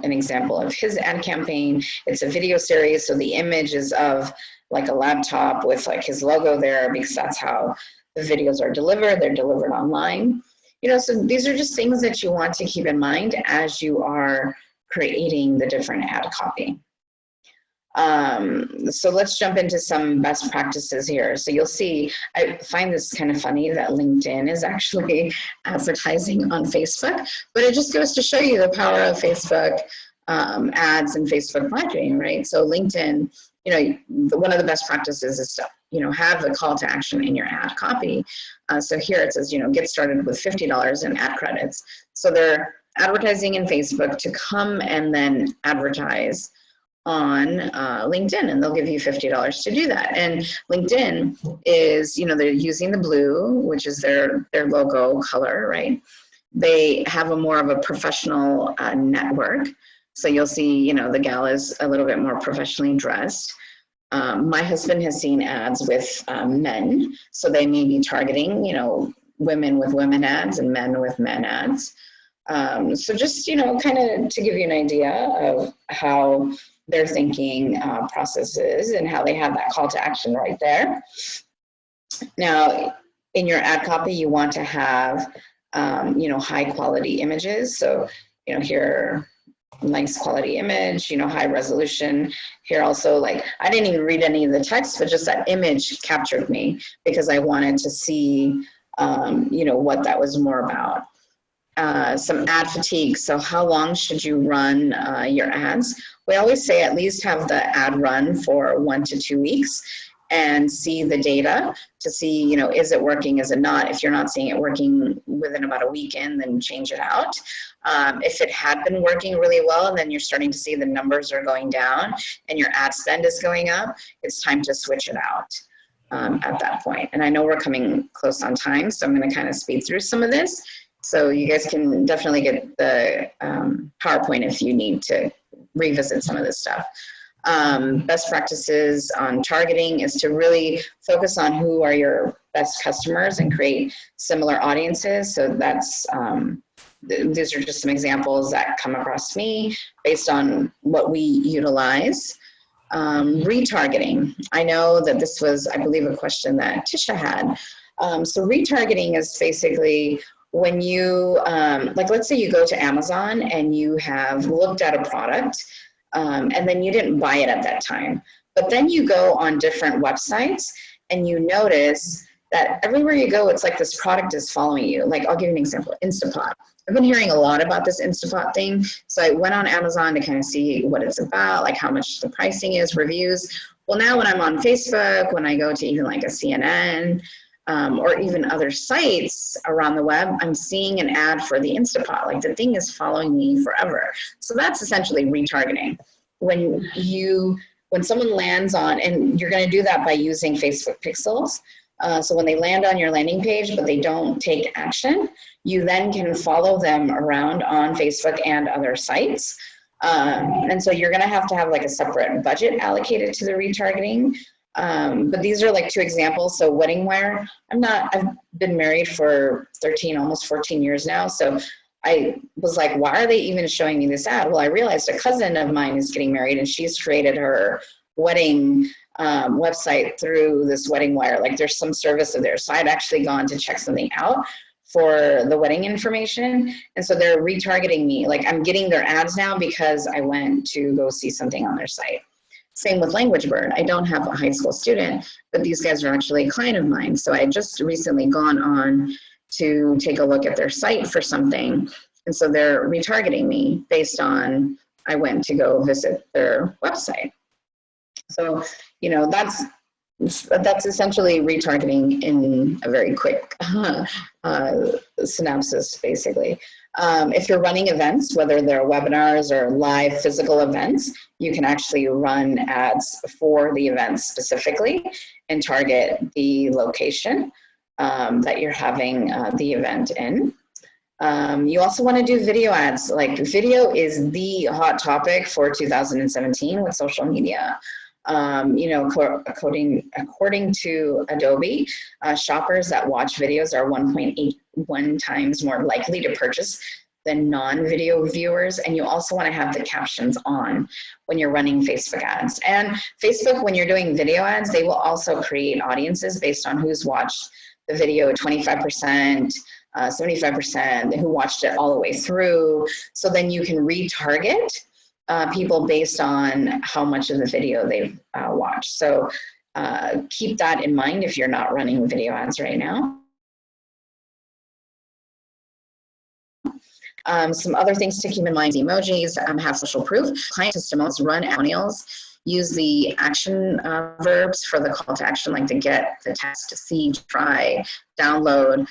an example of his ad campaign. It's a video series, so the image is of like a laptop with like his logo there, because that's how the videos are delivered. They're delivered online. So these are just things that you want to keep in mind as you are creating the different ad copy. So let's jump into some best practices here. So you'll see, I find this kind of funny that LinkedIn is actually advertising on Facebook, but it just goes to show you the power of Facebook ads and Facebook marketing, right? So LinkedIn, one of the best practices is to, have the call to action in your ad copy. So here it says, get started with $50 in ad credits. So they're advertising in Facebook to come and then advertise on LinkedIn, and they'll give you $50 to do that. And LinkedIn is, they're using the blue, which is their logo color, right? They have a more of a professional network. So you'll see, the gal is a little bit more professionally dressed. My husband has seen ads with men, so they may be targeting, women with women ads and men with men ads. So just, kind of to give you an idea of how their thinking processes and how they have that call to action right there. Now, in your ad copy, you want to have, high quality images. So, here nice quality image, you know, high resolution. Here also, like, I didn't even read any of the text, but just that image captured me because I wanted to see, you know, what that was more about. Some ad fatigue. So how long should you run your ads? We always say at least have the ad run for 1 to 2 weeks and see the data to see, you know, is it working, is it not? If you're not seeing it working within about a weekend, then change it out. If it had been working really well and then you're starting to see the numbers are going down and your ad spend is going up, it's time to switch it out at that point. And I know we're coming close on time, so I'm going to kind of speed through some of this. So you guys can definitely get the PowerPoint if you need to revisit some of this stuff. Best practices on targeting is to really focus on who are your best customers and create similar audiences. So that's, these are just some examples that come across me based on what we utilize. Retargeting. I know that this was, I believe, a question that Tisha had. So retargeting is basically when you, like, let's say you go to Amazon and you have looked at a product and then you didn't buy it at that time. But then you go on different websites and you notice that everywhere you go, it's like this product is following you. Like, I'll give you an example, Instapot. I've been hearing a lot about this Instapot thing. So I went on Amazon to kind of see what it's about, like how much the pricing is, reviews. Well, now when I'm on Facebook, when I go to even like a CNN, or even other sites around the web, I'm seeing an ad for the Instapot. Like, the thing is following me forever. So that's essentially retargeting. When someone lands on, and you're going to do that by using Facebook pixels. So when they land on your landing page, but they don't take action, you then can follow them around on Facebook and other sites. And so you're going to have like a separate budget allocated to the retargeting. But these are like 2 examples. So wedding wear, I've been married for 13, almost 14 years now. So I was like, why are they even showing me this ad? Well, I realized a cousin of mine is getting married and she's created her wedding website through this wedding wire. Like, there's some service of theirs. So I'd actually gone to check something out for the wedding information. And so they're retargeting me. Like, I'm getting their ads now because I went to go see something on their site. Same with Language Bird. I don't have a high school student, but these guys are actually a client of mine. So I just recently gone on to take a look at their site for something. And so they're retargeting me based on, I went to go visit their website. So, you know, that's essentially retargeting in a very quick synopsis, basically. If you're running events, whether they're webinars or live physical events, you can actually run ads for the events specifically and target the location that you're having the event in. You also want to do video ads. Like, video is the hot topic for 2017 with social media. You know, according to Adobe, shoppers that watch videos are 1.81 times more likely to purchase than non-video viewers. And you also want to have the captions on when you're running Facebook ads. And Facebook, when you're doing video ads, they will also create audiences based on who's watched the video, 25%, 75%, who watched it all the way through. So then you can retarget people based on how much of the video they've watched. So keep that in mind if you're not running video ads right now. Some other things to keep in mind: emojis have social proof. Client testimonials, run testimonials, use the action verbs for the call to action, like to get, the text, to see, try, download,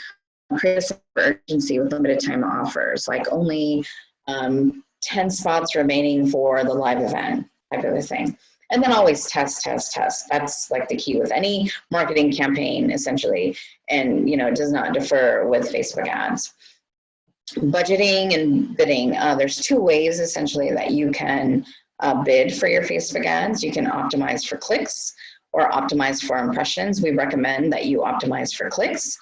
create a sense of urgency with limited time offers, like only 10 spots remaining for the live event, type of a thing. And then always test. That's like the key with any marketing campaign, essentially. And, you know, it does not differ with Facebook ads. Budgeting and bidding. There's 2 ways, essentially, that you can bid for your Facebook ads. You can optimize for clicks or optimize for impressions. We recommend that you optimize for clicks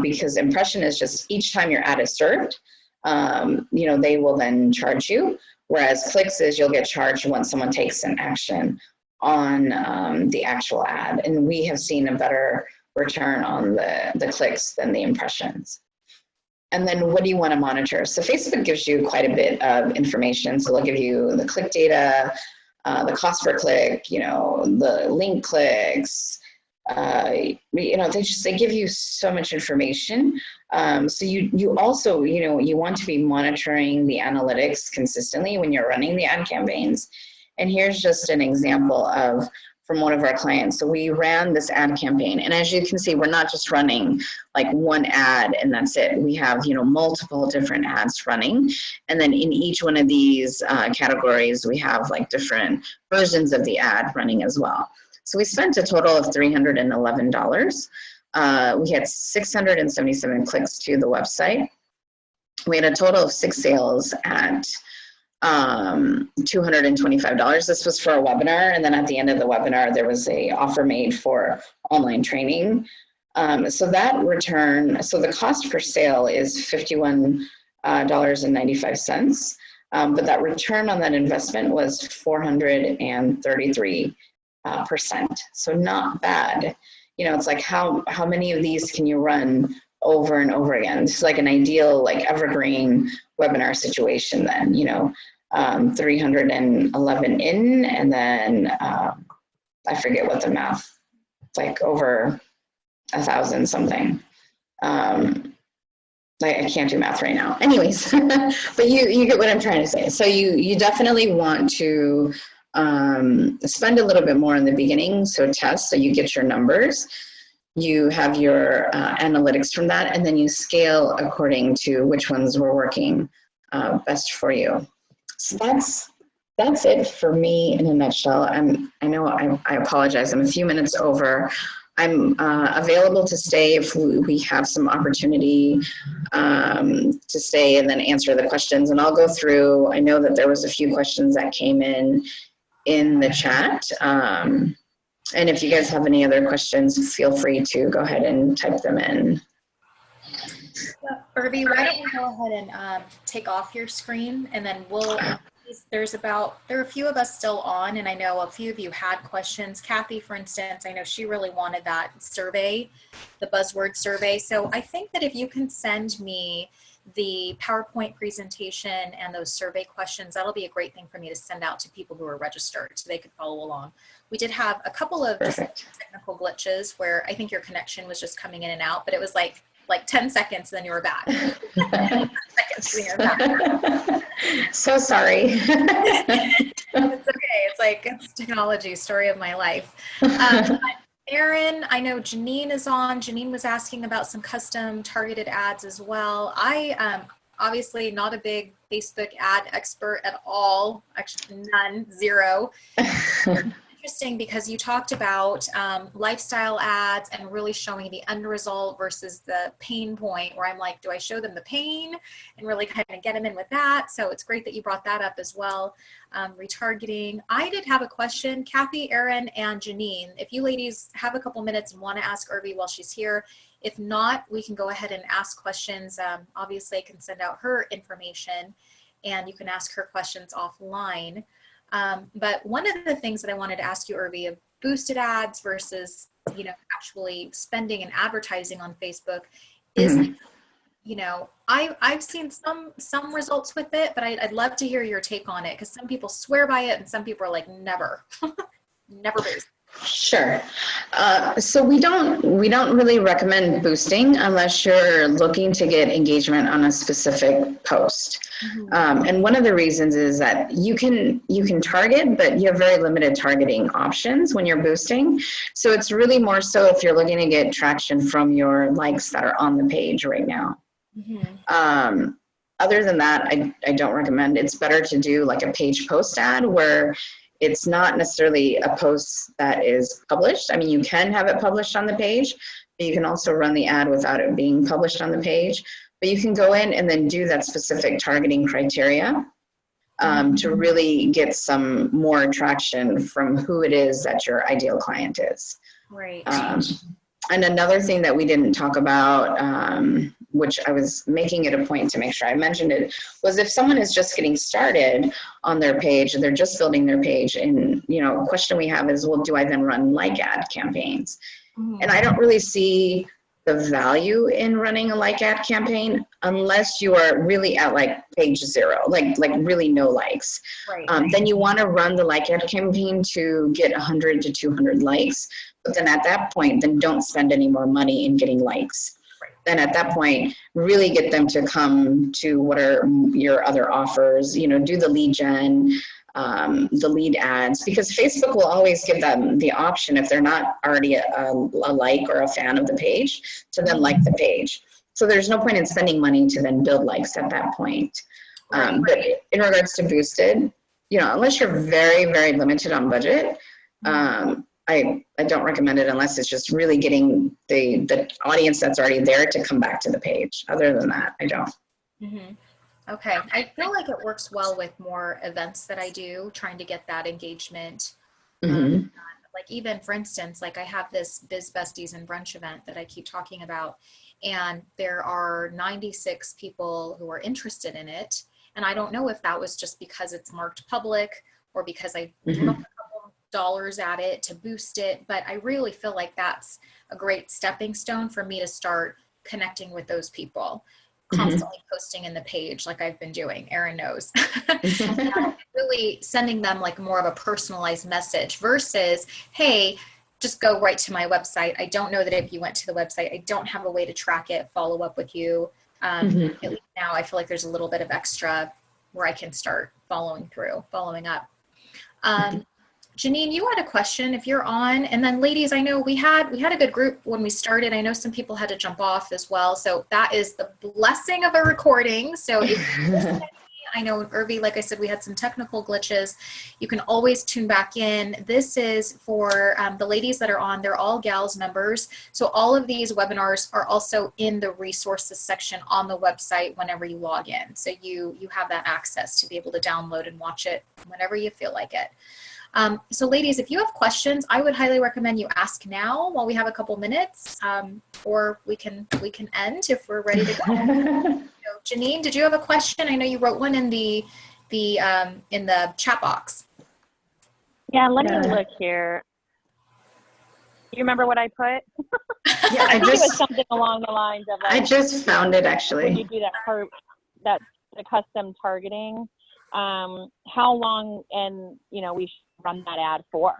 because impression is just each time your ad is served, you know, they will then charge you. Whereas clicks is you'll get charged once someone takes an action on the actual ad. And we have seen a better return on the clicks than the impressions. And then what do you want to monitor? So Facebook gives you quite a bit of information. So they'll give you the click data, the cost per click, the link clicks, they give you so much information. So you also, you want to be monitoring the analytics consistently when you're running the ad campaigns. And here's just an example from one of our clients. So we ran this ad campaign, and as you can see, we're not just running like one ad and that's it. We have, multiple different ads running. And then in each one of these categories, we have like different versions of the ad running as well. So we spent a total of $311. We had 677 clicks to the website. We had a total of 6 sales at $225. This was for a webinar, and then at the end of the webinar, there was a offer made for online training. So the cost per sale is $51.95. But that return on that investment was 433%. So not bad. It's like how many of these can you run over and over again? It's like an ideal, like evergreen webinar situation then, 311 in, and then I forget what the math, it's like over 1,000 something. I can't do math right now. Anyways, but you get what I'm trying to say. So you definitely want to spend a little bit more in the beginning. So test, so you get your numbers, you have your analytics from that, and then you scale according to which ones were working best for you. So that's it for me in a nutshell. I know I apologize. I'm a few minutes over. I'm available to stay if we have some opportunity to stay and then answer the questions. And I'll go through, I know that there was a few questions that came in the chat. And if you guys have any other questions, feel free to go ahead and type them in. Irvi, why don't we go ahead and take off your screen, and then there are a few of us still on, and I know a few of you had questions. Kathy, for instance, I know she really wanted that survey, the buzzword survey. So I think that if you can send me the PowerPoint presentation and those survey questions, that'll be a great thing for me to send out to people who are registered so they could follow along. We did have a couple of just technical glitches where I think your connection was just coming in and out, but it was like 10 seconds and then you were back. 10 seconds and you're back. So sorry. It's okay. It's technology, story of my life. Erin, I know Janine is on. Janine was asking about some custom targeted ads as well. I obviously not a big Facebook ad expert at all. Actually, none, zero. Interesting because you talked about lifestyle ads and really showing the end result versus the pain point, where I'm like, do I show them the pain and really kind of get them in with that? So it's great that you brought that up as well. Retargeting. I did have a question, Kathy, Erin, and Janine. If you ladies have a couple minutes and want to ask Irvi while she's here, if not, we can go ahead and ask questions. Obviously, I can send out her information and you can ask her questions offline. But one of the things that I wanted to ask you, Irvi, of boosted ads versus, actually spending and advertising on Facebook is, I've seen some results with it, but I'd love to hear your take on it because some people swear by it and some people are like, never, never boost. Sure. So we don't really recommend boosting unless you're looking to get engagement on a specific post. Mm-hmm. And one of the reasons is that you can target, but you have very limited targeting options when you're boosting. So it's really more so if you're looking to get traction from your likes that are on the page right now. Mm-hmm. Other than that, I don't recommend. It's better to do like a page post ad where it's not necessarily a post that is published. I mean, you can have it published on the page, but you can also run the ad without it being published on the page. But you can go in and then do that specific targeting criteria to really get some more traction from who it is that your ideal client is. Right. And another thing that we didn't talk about, which I was making it a point to make sure I mentioned it, was if someone is just getting started on their page and they're just building their page, and a question we have is, well, do I then run like ad campaigns? Mm-hmm. And I don't really see the value in running a like ad campaign unless you are really at like page 0, like really no likes. Right. Then you want to run the like ad campaign to get 100 to 200 likes. But then at that point, then don't spend any more money in getting likes. Then at that point, really get them to come to what are your other offers, do the lead gen, the lead ads, because Facebook will always give them the option, if they're not already a like or a fan of the page, to then like the page. So there's no point in spending money to then build likes at that point. But in regards to boosted, unless you're very, very limited on budget, I don't recommend it unless it's just really getting the audience that's already there to come back to the page. Other than that, I don't. Mm-hmm. Okay. I feel like it works well with more events that I do, trying to get that engagement. Mm-hmm. Like even, for instance, like I have this Biz Besties and Brunch event that I keep talking about, and there are 96 people who are interested in it. And I don't know if that was just because it's marked public or because I threw up a couple dollars at it to boost it, but I really feel like that's a great stepping stone for me to start connecting with those people, constantly posting in the page like I've been doing. Erin knows. Really sending them like more of a personalized message versus, hey, just go right to my website. I don't know that if you went to the website, I don't have a way to track it, follow up with you. At least now I feel like there's a little bit of extra where I can start following up. Janine, you had a question if you're on, and then ladies, I know we had a good group when we started. I know some people had to jump off as well. So that is the blessing of a recording. So if I know, Irvi, like I said, we had some technical glitches. You can always tune back in. This is for the ladies that are on. They're all gals members. So all of these webinars are also in the resources section on the website whenever you log in. So you have that access to be able to download and watch it whenever you feel like it. So ladies, if you have questions, I would highly recommend you ask now while we have a couple minutes, or we can end if we're ready to go. So, Janine, did you have a question? I know you wrote one in the chat box. Yeah, let me look here. You remember what I put? Yeah, I think it was something along the lines of like, I just found it actually. When you do the custom targeting, how long and we should run that ad for?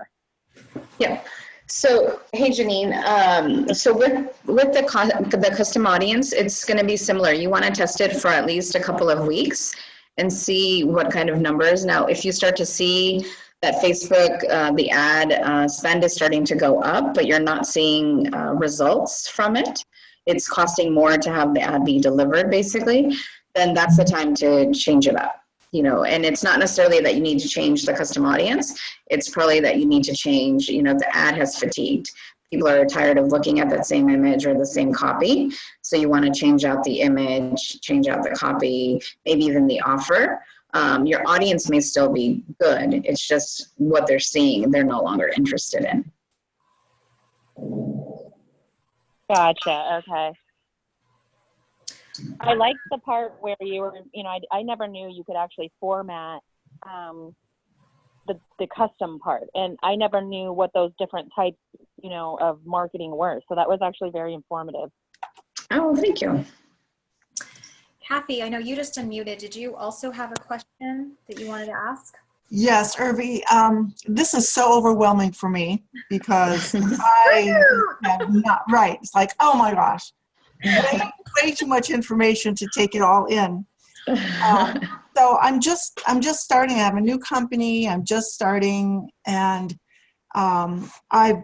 Yeah. So, hey, Janine, so with the custom audience, it's going to be similar. You want to test it for at least a couple of weeks and see what kind of numbers. Now, if you start to see that Facebook, the ad spend is starting to go up, but you're not seeing results from it, it's costing more to have the ad be delivered, basically, then that's the time to change it up. And it's not necessarily that you need to change the custom audience. It's probably that you need to change, the ad has fatigued. People are tired of looking at that same image or the same copy. So you want to change out the image, change out the copy, maybe even the offer. Your audience may still be good. It's just what they're seeing, they're no longer interested in. Gotcha. Okay. I liked the part where you were, I never knew you could actually format the custom part, and I never knew what those different types, of marketing were. So that was actually very informative. Oh, thank you. Kathy, I know you just unmuted. Did you also have a question that you wanted to ask? Yes, Irvi, this is so overwhelming for me because I have not, right. It's like, oh my gosh. Way too much information to take it all in. So I'm just starting. I have a new company. I'm just starting, and I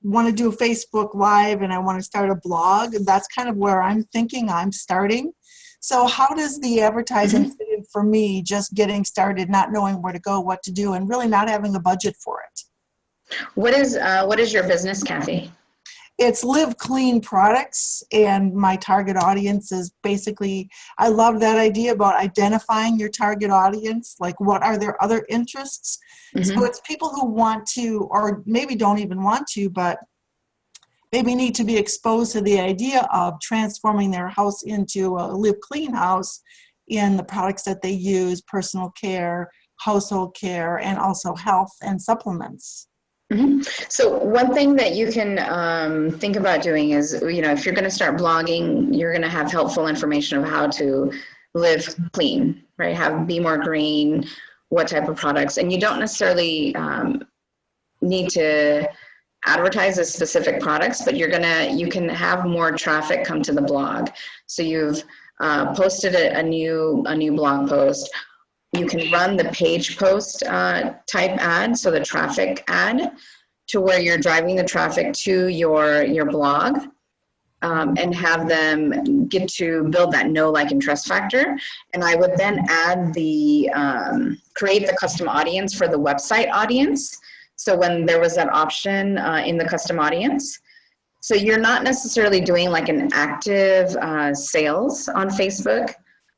want to do a Facebook Live, and I want to start a blog. That's kind of where I'm thinking I'm starting. So how does the advertising fit in for me? Just getting started, not knowing where to go, what to do, and really not having a budget for it. What is your business, Kathy? It's Live Clean Products, and my target audience is basically, I love that idea about identifying your target audience, like what are their other interests. So it's people who want to, or maybe don't even want to, but maybe need to be exposed to the idea of transforming their house into a Live Clean house in the products that they use, personal care, household care, and also health and supplements. So one thing that you can think about doing is, if you're going to start blogging, you're going to have helpful information of how to live clean, right? Be more green, what type of products, and you don't necessarily need to advertise as specific products, but you can have more traffic come to the blog. So you've posted a new blog post. You can run the page post type ad, so the traffic ad, to where you're driving the traffic to your blog, and have them get to build that know, like, and trust factor. And I would then add create the custom audience for the website audience. So when there was that option in the custom audience, so you're not necessarily doing like an active sales on Facebook,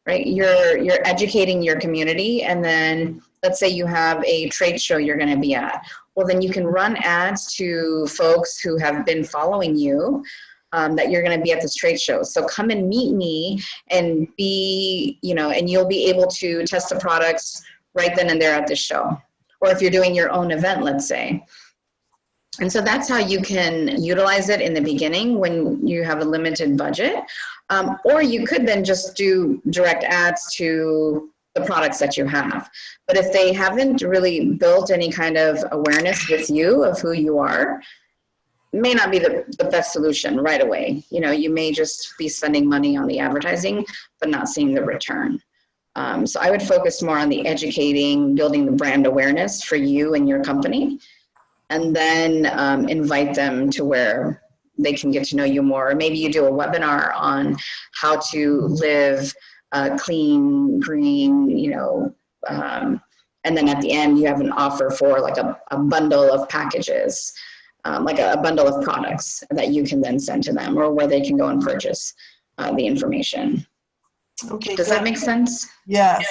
right? You're educating your community, and then let's say you have a trade show you're going to be at. Well, then you can run ads to folks who have been following you, that you're going to be at this trade show. So come and meet me and and you'll be able to test the products right then and there at the show. Or if you're doing your own event, let's say. And so that's how you can utilize it in the beginning when you have a limited budget. Or you could then just do direct ads to the products that you have. But if they haven't really built any kind of awareness with you of who you are, it may not be the best solution right away. You may just be spending money on the advertising, but not seeing the return. So I would focus more on the educating, building the brand awareness for you and your company, and then invite them to where they can get to know you more. Or maybe you do a webinar on how to live clean, green, and then at the end you have an offer for like a bundle of packages, like a bundle of products that you can then send to them, or where they can go and purchase the information. Okay. Does that make sense? Yes.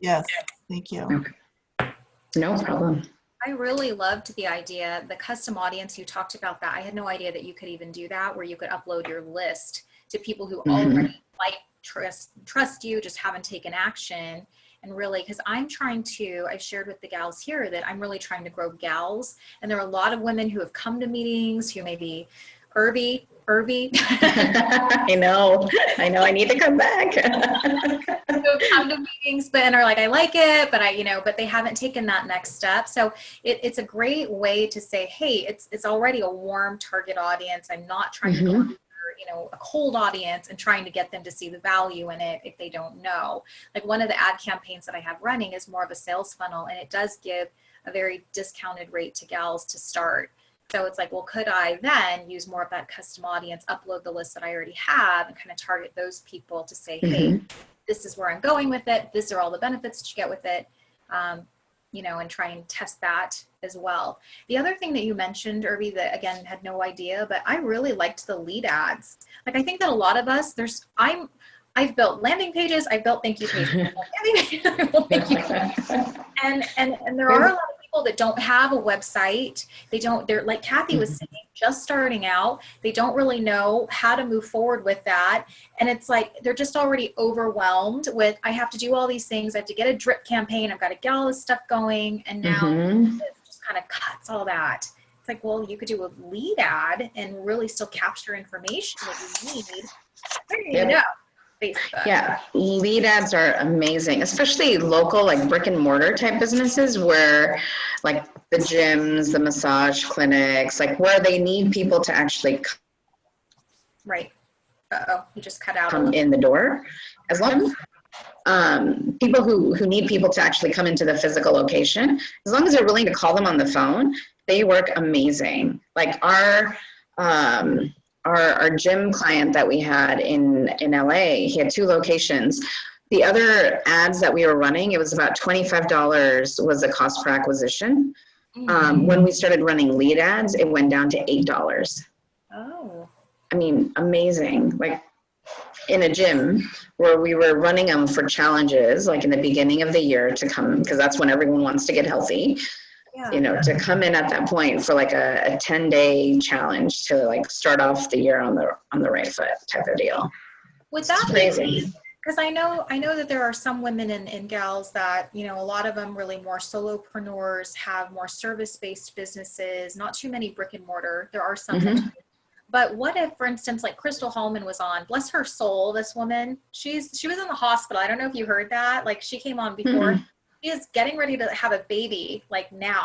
Yes. Thank you. Okay. No problem. I really loved the idea, the custom audience. You talked about that. I had no idea that you could even do that, where you could upload your list to people who already trust you, just haven't taken action. And really, because I've shared with the gals here that I'm really trying to grow gals. And there are a lot of women who have come to meetings who maybe, Irby. I know, I need to come back. Who come to meetings and are like, I like it, but they haven't taken that next step. So it's a great way to say, hey, it's already a warm target audience. I'm not trying to go after, a cold audience and trying to get them to see the value in it if they don't know. Like one of the ad campaigns that I have running is more of a sales funnel, and it does give a very discounted rate to gals to start. So it's like, well, could I then use more of that custom audience, upload the list that I already have, and kind of target those people to say, hey, this is where I'm going with it. These are all the benefits that you get with it, and try and test that as well. The other thing that you mentioned, Irby, that again, had no idea, but I really liked the lead ads. Like, I think that a lot of us, I've built landing pages, I've built thank you pages, and there are a lot of people that don't have a website. They're like Kathy was saying, just starting out. They don't really know how to move forward with that. And it's like, they're just already overwhelmed with, I have to do all these things. I have to get a drip campaign. I've got to get all this stuff going. And now it just kind of cuts all that. It's like, well, you could do a lead ad and really still capture information that you need. There you go. Facebook. Yeah, lead ads are amazing, especially local, like brick and mortar type businesses, where like the gyms, the massage clinics, like where they need people to actually right. Uh-oh, you just cut out. Come in the door. As long as people who need people to actually come into the physical location, as long as they're willing to call them on the phone, they work amazing. Like our gym client that we had in LA, he had 2 locations. The other ads that we were running, it was about $25 was the cost per acquisition. When we started running lead ads, it went down to $8. Oh. I mean, amazing. Like in a gym where we were running them for challenges, like in the beginning of the year to come, because that's when everyone wants to get healthy. Yeah. To come in at that point for like a 10-day challenge to like start off the year on the right foot type of deal. Would that crazy? Because I know that there are some women and gals that, you know, a lot of them really more solopreneurs, have more service-based businesses, not too many brick and mortar. There are some that do. But what if, for instance, like Crystal Hallman was on, bless her soul, this woman, she was in the hospital. I don't know if you heard that. Like she came on before. She is getting ready to have a baby, like now.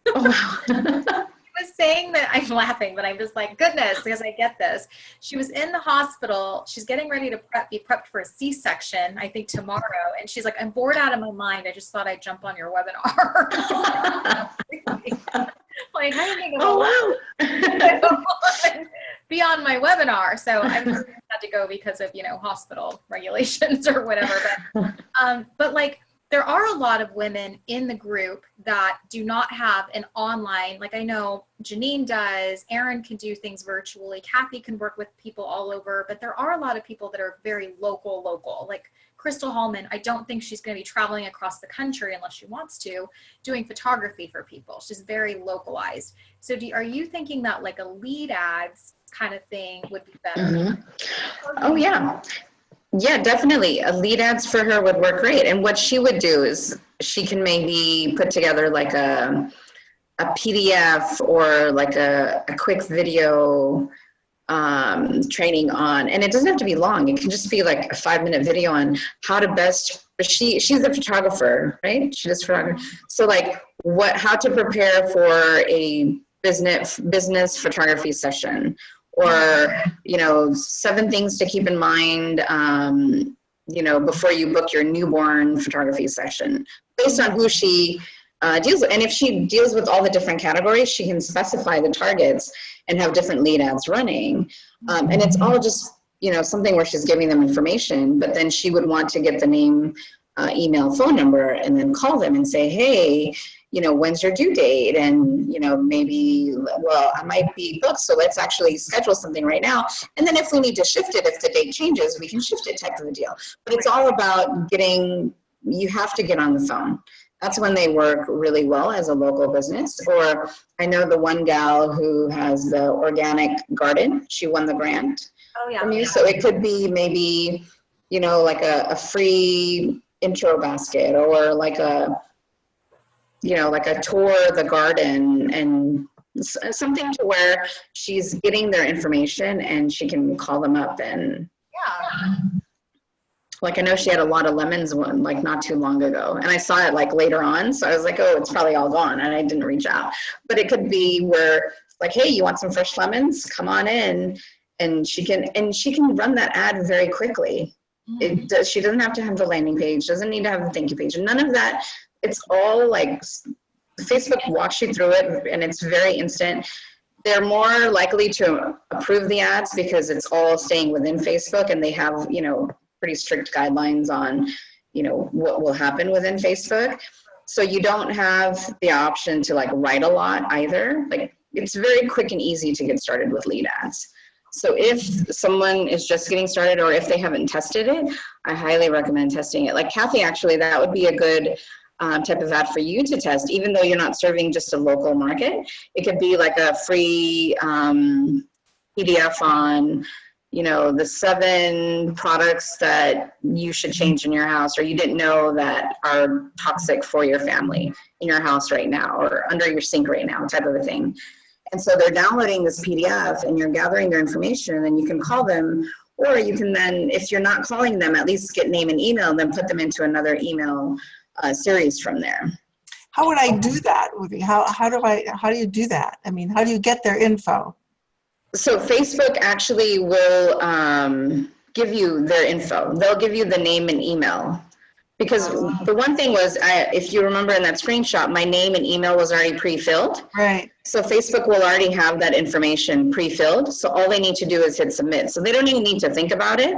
Oh, wow. Was saying that, I'm laughing, but I'm just like, goodness, because I get this. She was in the hospital. She's getting ready to be prepped for a C-section, I think tomorrow. And she's like, I'm bored out of my mind. I just thought I'd jump on your webinar. Like, I didn't think of be on my webinar. So I'm just had to go because of, you know, hospital regulations or whatever. But like, there are a lot of women in the group that do not have an online, like I know Janine does, Erin can do things virtually, Kathy can work with people all over, but there are a lot of people that are very local. Like Crystal Hallman, I don't think she's going to be traveling across the country unless she wants to, doing photography for people. She's very localized. So are you thinking that like a lead ads kind of thing would be better? Oh, yeah. Yeah, definitely. A lead ads for her would work great. And what she would do is she can maybe put together like a PDF or like a quick video training on, and it doesn't have to be long. It can just be like a 5-minute video on how to best, she's a photographer, right? She does photography. So like how to prepare for a business photography session, or, you know, 7 things to keep in mind, you know, before you book your newborn photography session, based on who she deals with. And if she deals with all the different categories, she can specify the targets and have different lead ads running. And it's all just, you know, something where she's giving them information, but then she would want to get the name, email, phone number, and then call them and say, hey, you know, when's your due date? And, you know, maybe, well, I might be booked, so let's actually schedule something right now. And then if we need to shift it, if the date changes, we can shift it, type of a deal. But it's all about you have to get on the phone. That's when they work really well as a local business. Or I know the one gal who has the organic garden, she won the grant from you. So it could be maybe, you know, like a free intro basket, or like you know, like a tour of the garden, and something to where she's getting their information and she can call them up. And like, I know she had a lot of lemons one, like not too long ago, and I saw it like later on. So I was like, oh, it's probably all gone, and I didn't reach out. But it could be where like, hey, you want some fresh lemons? Come on in. And she can run that ad very quickly. She doesn't have to have the landing page, doesn't need to have the thank you page, and none of that. It's all like Facebook walks you through it, and it's very instant. They're more likely to approve the ads because it's all staying within Facebook, and they have, you know, pretty strict guidelines on, you know, what will happen within Facebook. So you don't have the option to like write a lot either. Like, it's very quick and easy to get started with lead ads. So if someone is just getting started, or if they haven't tested it, I highly recommend testing it. Like Kathy, actually, that would be a good type of ad for you to test, even though you're not serving just a local market. It could be like a free PDF on, you know, the 7 products that you should change in your house, or you didn't know that are toxic for your family in your house right now, or under your sink right now, type of a thing. And so they're downloading this PDF, and you're gathering their information, and then you can call them, or you can then, if you're not calling them, at least get name and email, and then put them into another email series from there. How would I do that, Woody? How do you do that? I mean, how do you get their info? So Facebook actually will give you their info. They'll give you the name and email. Because the one thing was, if you remember in that screenshot, my name and email was already pre-filled. Right. So Facebook will already have that information pre-filled. So all they need to do is hit submit. So they don't even need to think about it.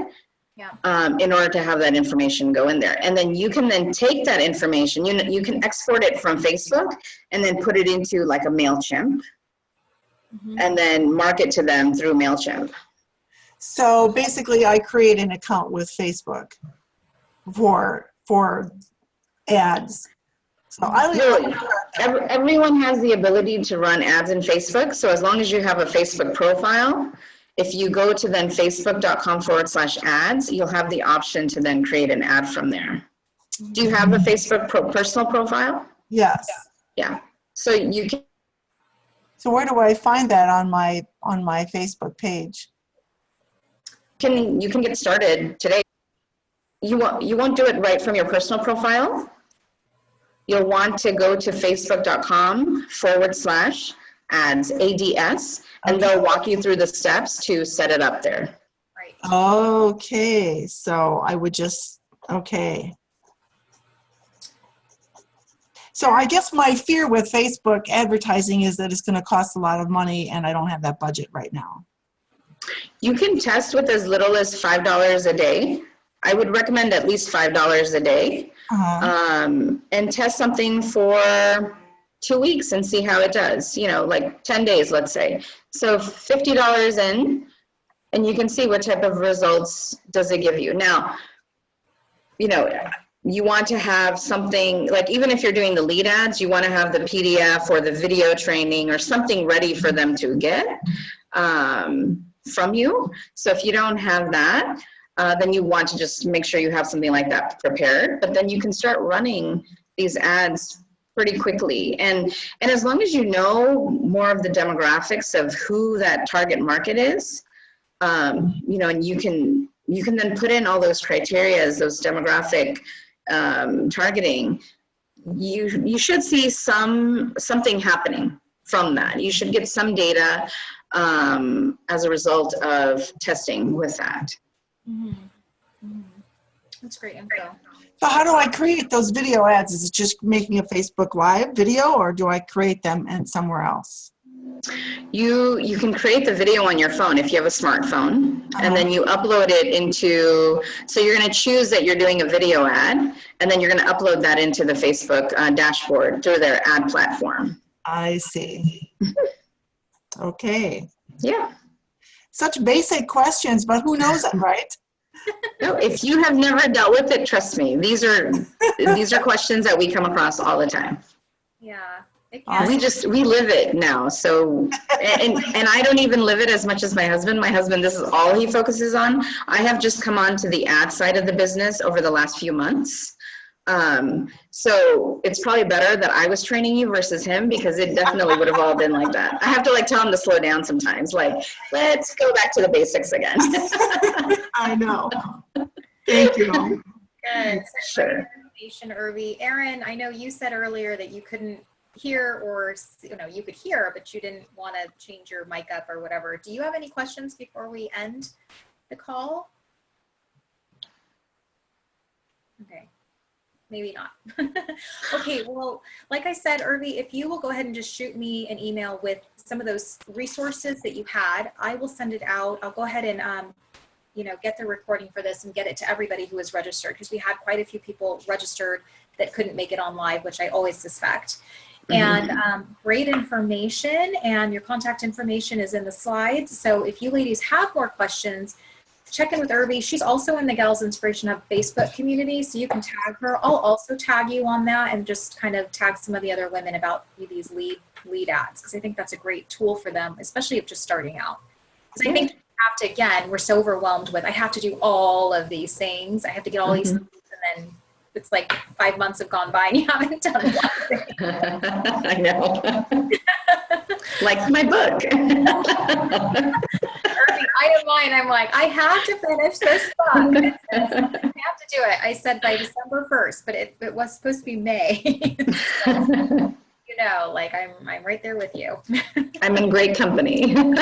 In order to have that information go in there. And then you can then take that information, you can export it from Facebook and then put it into like a MailChimp, and then market to them through MailChimp. So basically I create an account with Facebook for ads. So everyone has the ability to run ads in Facebook. So as long as you have a Facebook profile, If you go to then facebook.com/ads, you'll have the option to then create an ad from there. Do you have a Facebook personal profile? Yes. Yeah. So you can. So where do I find that on my Facebook page? You can get started today. You won't do it right from your personal profile. You'll want to go to facebook.com/ads, ADS, and they'll walk you through the steps to set it up there. Right. Okay, so I would just, okay. So I guess my fear with Facebook advertising is that it's going to cost a lot of money and I don't have that budget right now. You can test with as little as $5 a day. I would recommend at least $5 a day. And test something for 2 weeks and see how it does, like 10 days, let's say. So $50 in, and you can see what type of results does it give you. Now, you want to have something, like even if you're doing the lead ads, you want to have the PDF or the video training or something ready for them to get from you. So if you don't have that, then you want to just make sure you have something like that prepared, but then you can start running these ads pretty quickly. And as long as you know more of the demographics of who that target market is, and you can then put in all those criteria, those demographic targeting, you should see something happening from that. You should get some data as a result of testing with that. Mm-hmm. Mm-hmm. That's great info. So how do I create those video ads? Is it just making a Facebook Live video, or do I create them somewhere else? You can create the video on your phone if you have a smartphone, and then you upload it into, so you're going to choose that you're doing a video ad, and then you're going to upload that into the Facebook dashboard through their ad platform. I see. Okay. Yeah. Such basic questions, but who knows them, right? No, if you have never dealt with it, trust me, these are questions that we come across all the time. Yeah. We live it now. So, and I don't even live it as much as my husband. My husband, this is all he focuses on. I have just come on to the ad side of the business over the last few months. So it's probably better that I was training you versus him, because it definitely would have all been like that. I have to tell him to slow down sometimes. Let's go back to the basics again. I know. Thank you. Good. Sure. Irvi. Erin, I know you said earlier that you couldn't hear, or you could hear, but you didn't want to change your mic up or whatever. Do you have any questions before we end the call? Okay. Maybe not. Okay, well, like I said, Irvi, if you will go ahead and just shoot me an email with some of those resources that you had, I will send it out. I'll go ahead and, get the recording for this and get it to everybody who is registered, because we had quite a few people registered that couldn't make it on live, which I always suspect. And great information, and your contact information is in the slides. So if you ladies have more questions, check in with Irvi. She's also in the Gals Inspiration Hub Facebook community, so you can tag her. I'll also tag you on that and just kind of tag some of the other women about these lead ads, because I think that's a great tool for them, especially if just starting out. Because I think you have to, again, we're so overwhelmed with, I have to do all of these things. I have to get all these things, and then it's like 5 months have gone by and you haven't done one thing. I know. Like my book. I have mine. I'm like, I have to finish this book. I have to do it. I said by December 1st, but it was supposed to be May. So, I'm right there with you. I'm in great company. All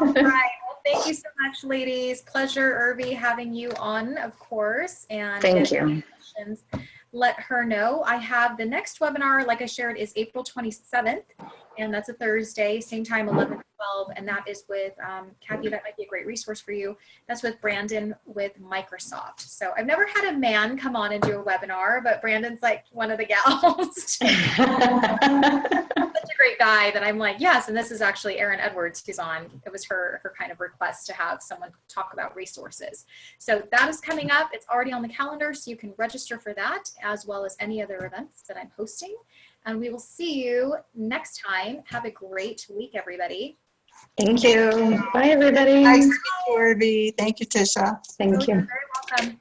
right. Well, thank you so much, ladies. Pleasure, Irvi, having you on, of course. And thank you. Questions, let her know. I have the next webinar, like I shared, is April 27th, and that's a Thursday, same time, 11 to 12, and that is with Kathy. That might be a great resource for you. That's with Brandon with Microsoft. So I've never had a man come on and do a webinar, but Brandon's like one of the gals. Such a great guy that I'm like, yes. And this is actually Erin Edwards who's on. It was her kind of request to have someone talk about resources. So that is coming up. It's already on the calendar, so you can register for that, as well as any other events that I'm hosting. And we will see you next time. Have a great week, everybody. Thank you. Bye, everybody. Nice to meet you, Irvi. Thank you, Tisha. Thank you. Very welcome.